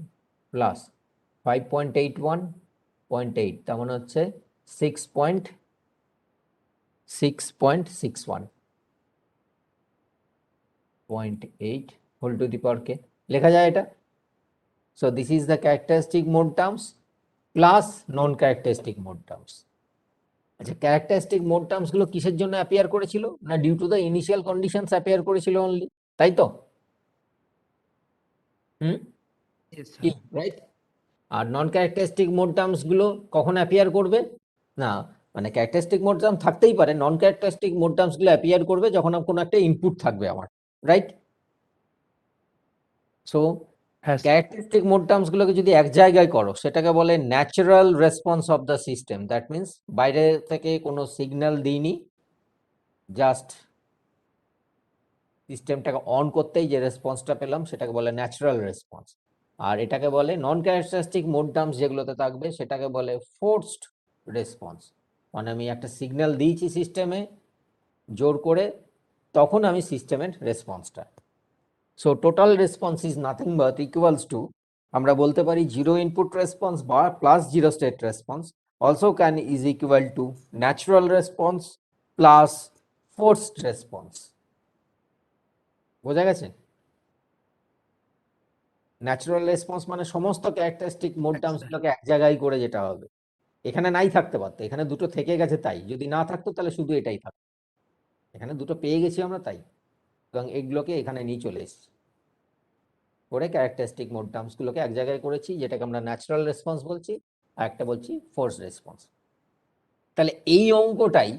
plus 5.81 0.8, তার মানে হচ্ছে 6.61 0.8 হোল টু দি পাওয়ার কে লেখা যায় এটা। So this is the characteristic mode terms plus non characteristic mode terms. আচ্ছা, ক্যারেক্টারিস্টিক মোড টার্মস গুলো কিসের জন্য অ্যাপিয়ার করেছিল? না, due to the initial conditions appear করেছিল অনলি, তাই তো? Yes, sir. কি রাইট? আর নন ক্যারেক্টারিস্টিক মোড টার্মস গুলো কখন অ্যাপিয়ার করবে? না, মানে ক্যারেক্টারিস্টিক মোড টার্ম থাকতেই পারে, নন ক্যারেক্টারিস্টিক মোড টার্মস গুলো অ্যাপিয়ার করবে যখন কোনো একটা ইনপুট থাকবে আমার, রাইট? সো হ্যাঁ স্যার। ক্যারেক্টারিস্টিক মোড টার্মস গুলোকে যদি এক জায়গায় করো সেটাকে বলে natural response of the system. That means বাইরে থেকে কোনো সিগন্যাল দিইনি, জাস্ট সিস্টেমটাকে অন করতেই যে রেসপন্সটা পেলাম সেটাকে বলে ন্যাচারাল রেসপন্স। আর এটাকে বলে নন ক্যারেক্টারিস্টিক মোড টার্মস যেগুলোতে থাকবে সেটাকে বলে ফোর্সড রেসপন্স। মানে আমি একটা সিগন্যাল দিয়েছি সিস্টেমে জোর করে, তখন আমি সিস্টেমের রেসপন্সটা। So total response is nothing but equals to, আমরা বলতে পারি জিরো ইনপুট রেসপন্স বা plus zero state response also can is equal to natural response plus forced response. বোঝা গেছে? ন্যাচারাল রেসপন্স মানে সমস্ত ক্যারেক্টারিস্টিক মোড টার্মস গুলোকে এক জায়গায় করে যেটা হবে। এখানে নাই থাকতে পারতো, এখানে দুটো থেকে গেছে তাই, যদি না থাকতো তাহলে শুধু এটাই থাকতো। এখানে দুটো পেয়ে গেছি আমরা তাই, এবং এগুলোকে এখানে নিয়ে চলে এসেছি করে ক্যারেক্টারিস্টিক মোড টার্মস গুলোকে এক জায়গায় করেছি, যেটাকে আমরা ন্যাচারাল রেসপন্স বলছি, আর একটা বলছি ফোর্স রেসপন্স। তাহলে এই অঙ্কটাই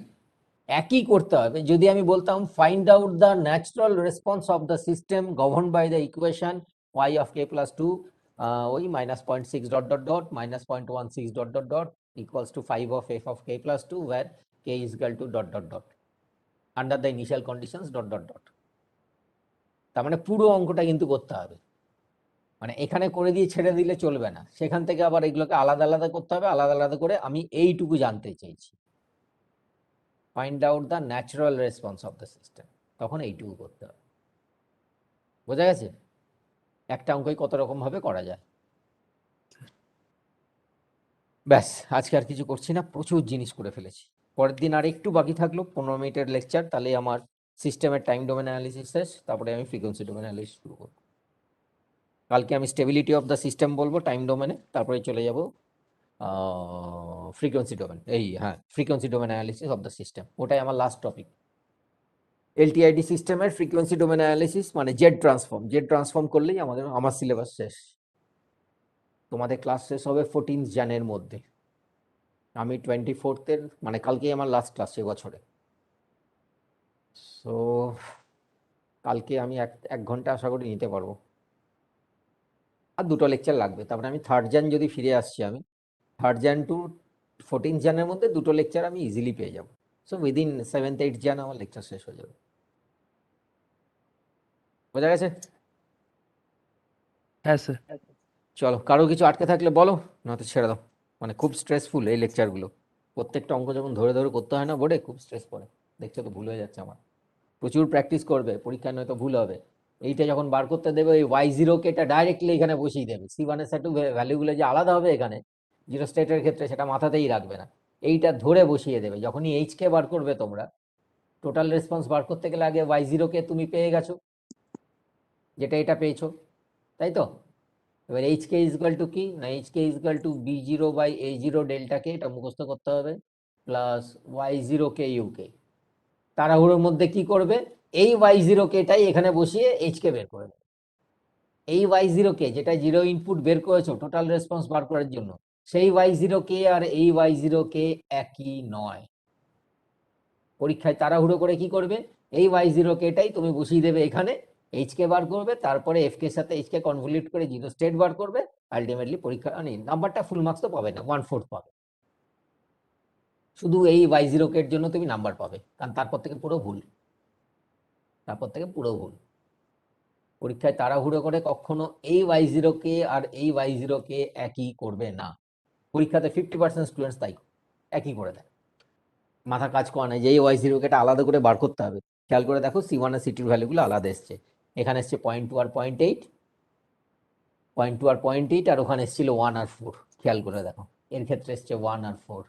একই করতে হবে যদি আমি বলতাম find out the natural response of the system govern by the equation y of k plus 2 ওই -0.6 dot dot dot -0.16 dot dot dot equals to 5 of f of k plus 2 where k is equal to dot dot dot under the initial conditions dot dot dot। তার মানে পুরো অঙ্কটা কিন্তু করতে হবে, মানে এখানে করে দিয়ে ছেড়ে দিলে চলবে না, সেখান থেকে আবার এগুলোকে আলাদা আলাদা করতে হবে, আলাদা আলাদা করে আমি এইটুকু জানতে চাইছি, find out the natural response of the system, তখন এইটুকু করতে হবে। বোঝা গেছে? একটা অঙ্কই কত রকম ভাবে করা যায়। ব্যাস, আজকে আর কিছু করছি না, প্রচুর জিনিস করে ফেলেছি। পরের দিন আর একটু বাকি থাকলো, 15 মিনিটের লেকচার, তাহলে আমার সিস্টেমের টাইম ডোমেন অ্যানালিসিস শেষ, তারপরে আমি ফ্রিকোয়েন্সি ডোমেন অ্যানালিসিস শুরু করব। কালকে আমি স্টেবিলিটি অফ দ্য সিস্টেম বলবো টাইম ডোমেনে, তারপরে চলে যাব frequency domain, frequency domain analysis of the system, ওটাই আমার লাস্ট টপিক। এলটিআইডি সিস্টেমের ফ্রিকোয়েন্সি ডোমেন অ্যানালিসিস মানে জেড ট্রান্সফর্ম করলেই আমার সিলেবাস শেষ। তোমাদের ক্লাস শেষ হবে 14 জানুয়ারির মধ্যে, আমি 24 মানে কালকেই আমার লাস্ট ক্লাস এবছরে। সো কালকে আমি এক ঘন্টা আশা করি নিতে পারবো, আর দুটো লেকচার লাগবে, তারপরে আমি 3 জান যদি ফিরে আসছি, আমি 3 জান টু 14 জানের মধ্যে দুটো লেকচার আমি ইজিলি পেয়ে যাবো। সো উইদিন 7th-8th জান আমার লেকচার শেষ হয়ে যাবে। বোঝা গেছে? হ্যাঁ স্যার। চলো, কারো কিছু আটকে থাকলে বলো, নয়তো ছেড়ে দাও। মানে খুব স্ট্রেসফুল এই লেকচারগুলো, প্রত্যেকটা অঙ্ক যখন ধরে ধরে করতে হয় না বোর্ডে, খুব স্ট্রেস পড়ে, দেখছো তো ভুল হয়ে যাচ্ছে আমার। প্রচুর প্র্যাকটিস করবে, পরীক্ষায় নয়তো ভুল হবে। এইটা যখন বার করতে দেবে ওই y0 কে এটা ডাইরেক্টলি এখানে বসিয়ে দেবে। C1 এর সাথে ভ্যালুগুলো যে আলাদা হবে এখানে জিরো স্টেটের ক্ষেত্রে সেটা মাথাতেই রাখবে না, এইটা ধরে বসিয়ে দেবে। যখনই এইচ কে বার করবে তোমরা, টোটাল রেসপন্স বার করতে গেলে আগে y0 কে তুমি পেয়ে গেছো, যেটা এটা পেয়েছো, তাই তো? এবার h k is equal to কি না, h k is equal to b0 by a0 ডেল্টাকে, এটা মুখস্থ করতে হবে, প্লাস y0 কে ইউকে। তাড়াহুড়োর মধ্যে কি করবে, এই y0 কেটাই এখানে বসিয়ে এইচ কে বের করে দেবে। এই y0 কে যেটা জিরো ইনপুট বের করেছো টোটাল রেসপন্স বার করার জন্য, সেই y0 কে আর এই y0 কে একই নয়। পরীক্ষায় তাড়াহুড়ো করে কি করবে, এই y0 কেটাই তুমি বসিয়ে দেবে এখানে, এইচ কে বার করবে, তারপরে এফ কে সাথে এইচ কে কনভলিউট করে জিরো স্টেট বার করবে, আলটিমেটলি পরীক্ষা নাম্বারটা ফুল মার্কস তো পাবে না, 1/4 পাবে। শুধু এই y0 কের জন্য তুমি নাম্বার পাবে, কারণ তারপর থেকে পুরো ভুল, তারপর থেকে পুরো ভুল। পরীক্ষায় তাড়াহুড়ো করে কখনো এই y0 কে আর এই y0 কে একই করবে না। পরীক্ষাতে 50% স্টুডেন্টস তাই একই করে দেয়, মাথা কাজ করে না যে এই y0 কে আলাদা করে বার করতে হবে। খেয়াল করে দেখো C1 আর C2 ভ্যালুগুলো আলাদা এসছে, এখানে এসছে 0.2 আর 0.8, 0.2 আর 0.8, আর ওখানে এসেছিল 1 আর 4। খেয়াল করে দেখো, এর ক্ষেত্রে এসছে 1 আর 4,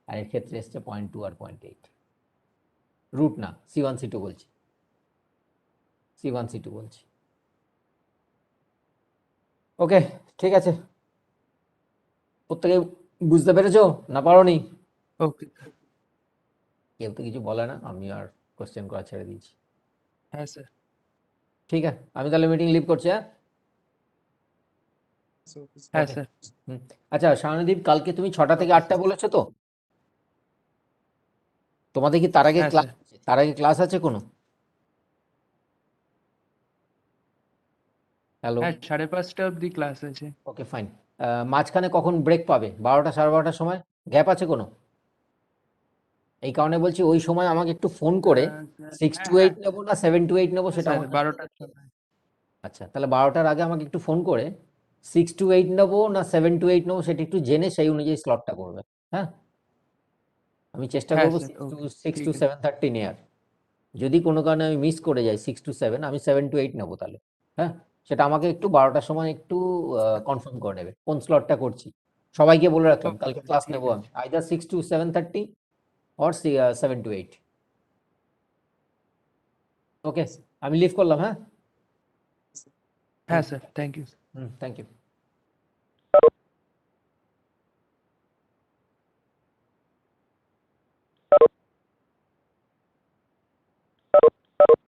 আর এর ক্ষেত্রে এসছে 0.2 আর 0.8। রুট না, C1 C2 বলছি, C1 C2 বলছি। ওকে, ঠিক আছে, প্রত্যেকে বুঝতে পেরেছো না পারোনি? ওকে কেউ তো কিছু বলে না, আমি আর কোশ্চেন করা ছেড়ে দিয়েছি। হ্যাঁ স্যার। ঠিক আছে, আমি তাহলে মিটিং লিভ করছি। হ্যাঁ, হ্যাঁ Okay. স্যার। আচ্ছা শাওনদীপ, কালকে তুমি 6টা থেকে 8টা বলেছো তো? তোমাদের কি তার আগে হ্যাঁ ক্লাস, স্যার। তার আগে ক্লাস আছে কোনো? হ্যালো, হ্যাঁ 5:30 অবধি ক্লাস আছে। Okay fine. মাঝখানে কখন ব্রেক পাবে? 12টা 12:30টার সময় গ্যাপ আছে কোনো? এই কারণে বলছি ওই সময় আমাকে একটু ফোন করে স্যার 6 হ্যাঁ to হ্যাঁ 8 নেবো না 7 to 8 নেবো সেটা স্যার আমার। 12টার সময়। আচ্ছা, তাহলে 12টার আগে আমাকে একটু ফোন করে 6 to 8 নেবো না 7 to 8 নেবো সেটা একটু জেনে সেই অনুযায়ী স্লটটা করবে। হ্যাঁ, আমি চেষ্টা হ্যাঁ করবো স্যার 6 ঠিক to আছে। 7:30 নেওয়ার। যদি কোনো কারণে আমি মিস করে যাই 6 to 7, আমি 7 to 8 নেবো তাহলে। হ্যাঁ, সেটা আমাকে একটু 12টার সময় একটু কনফার্ম করে নেবে কোন স্লটটা করছি। সবাইকে বলে রাখলাম কালকে ওকে ক্লাস ঠিক নেবো আছে। আমি either 6 to 7:30 or 7 to 8। Okay, আমি লিভ করলাম। হ্যাঁ, হ্যাঁ sir, thank you. Thank you.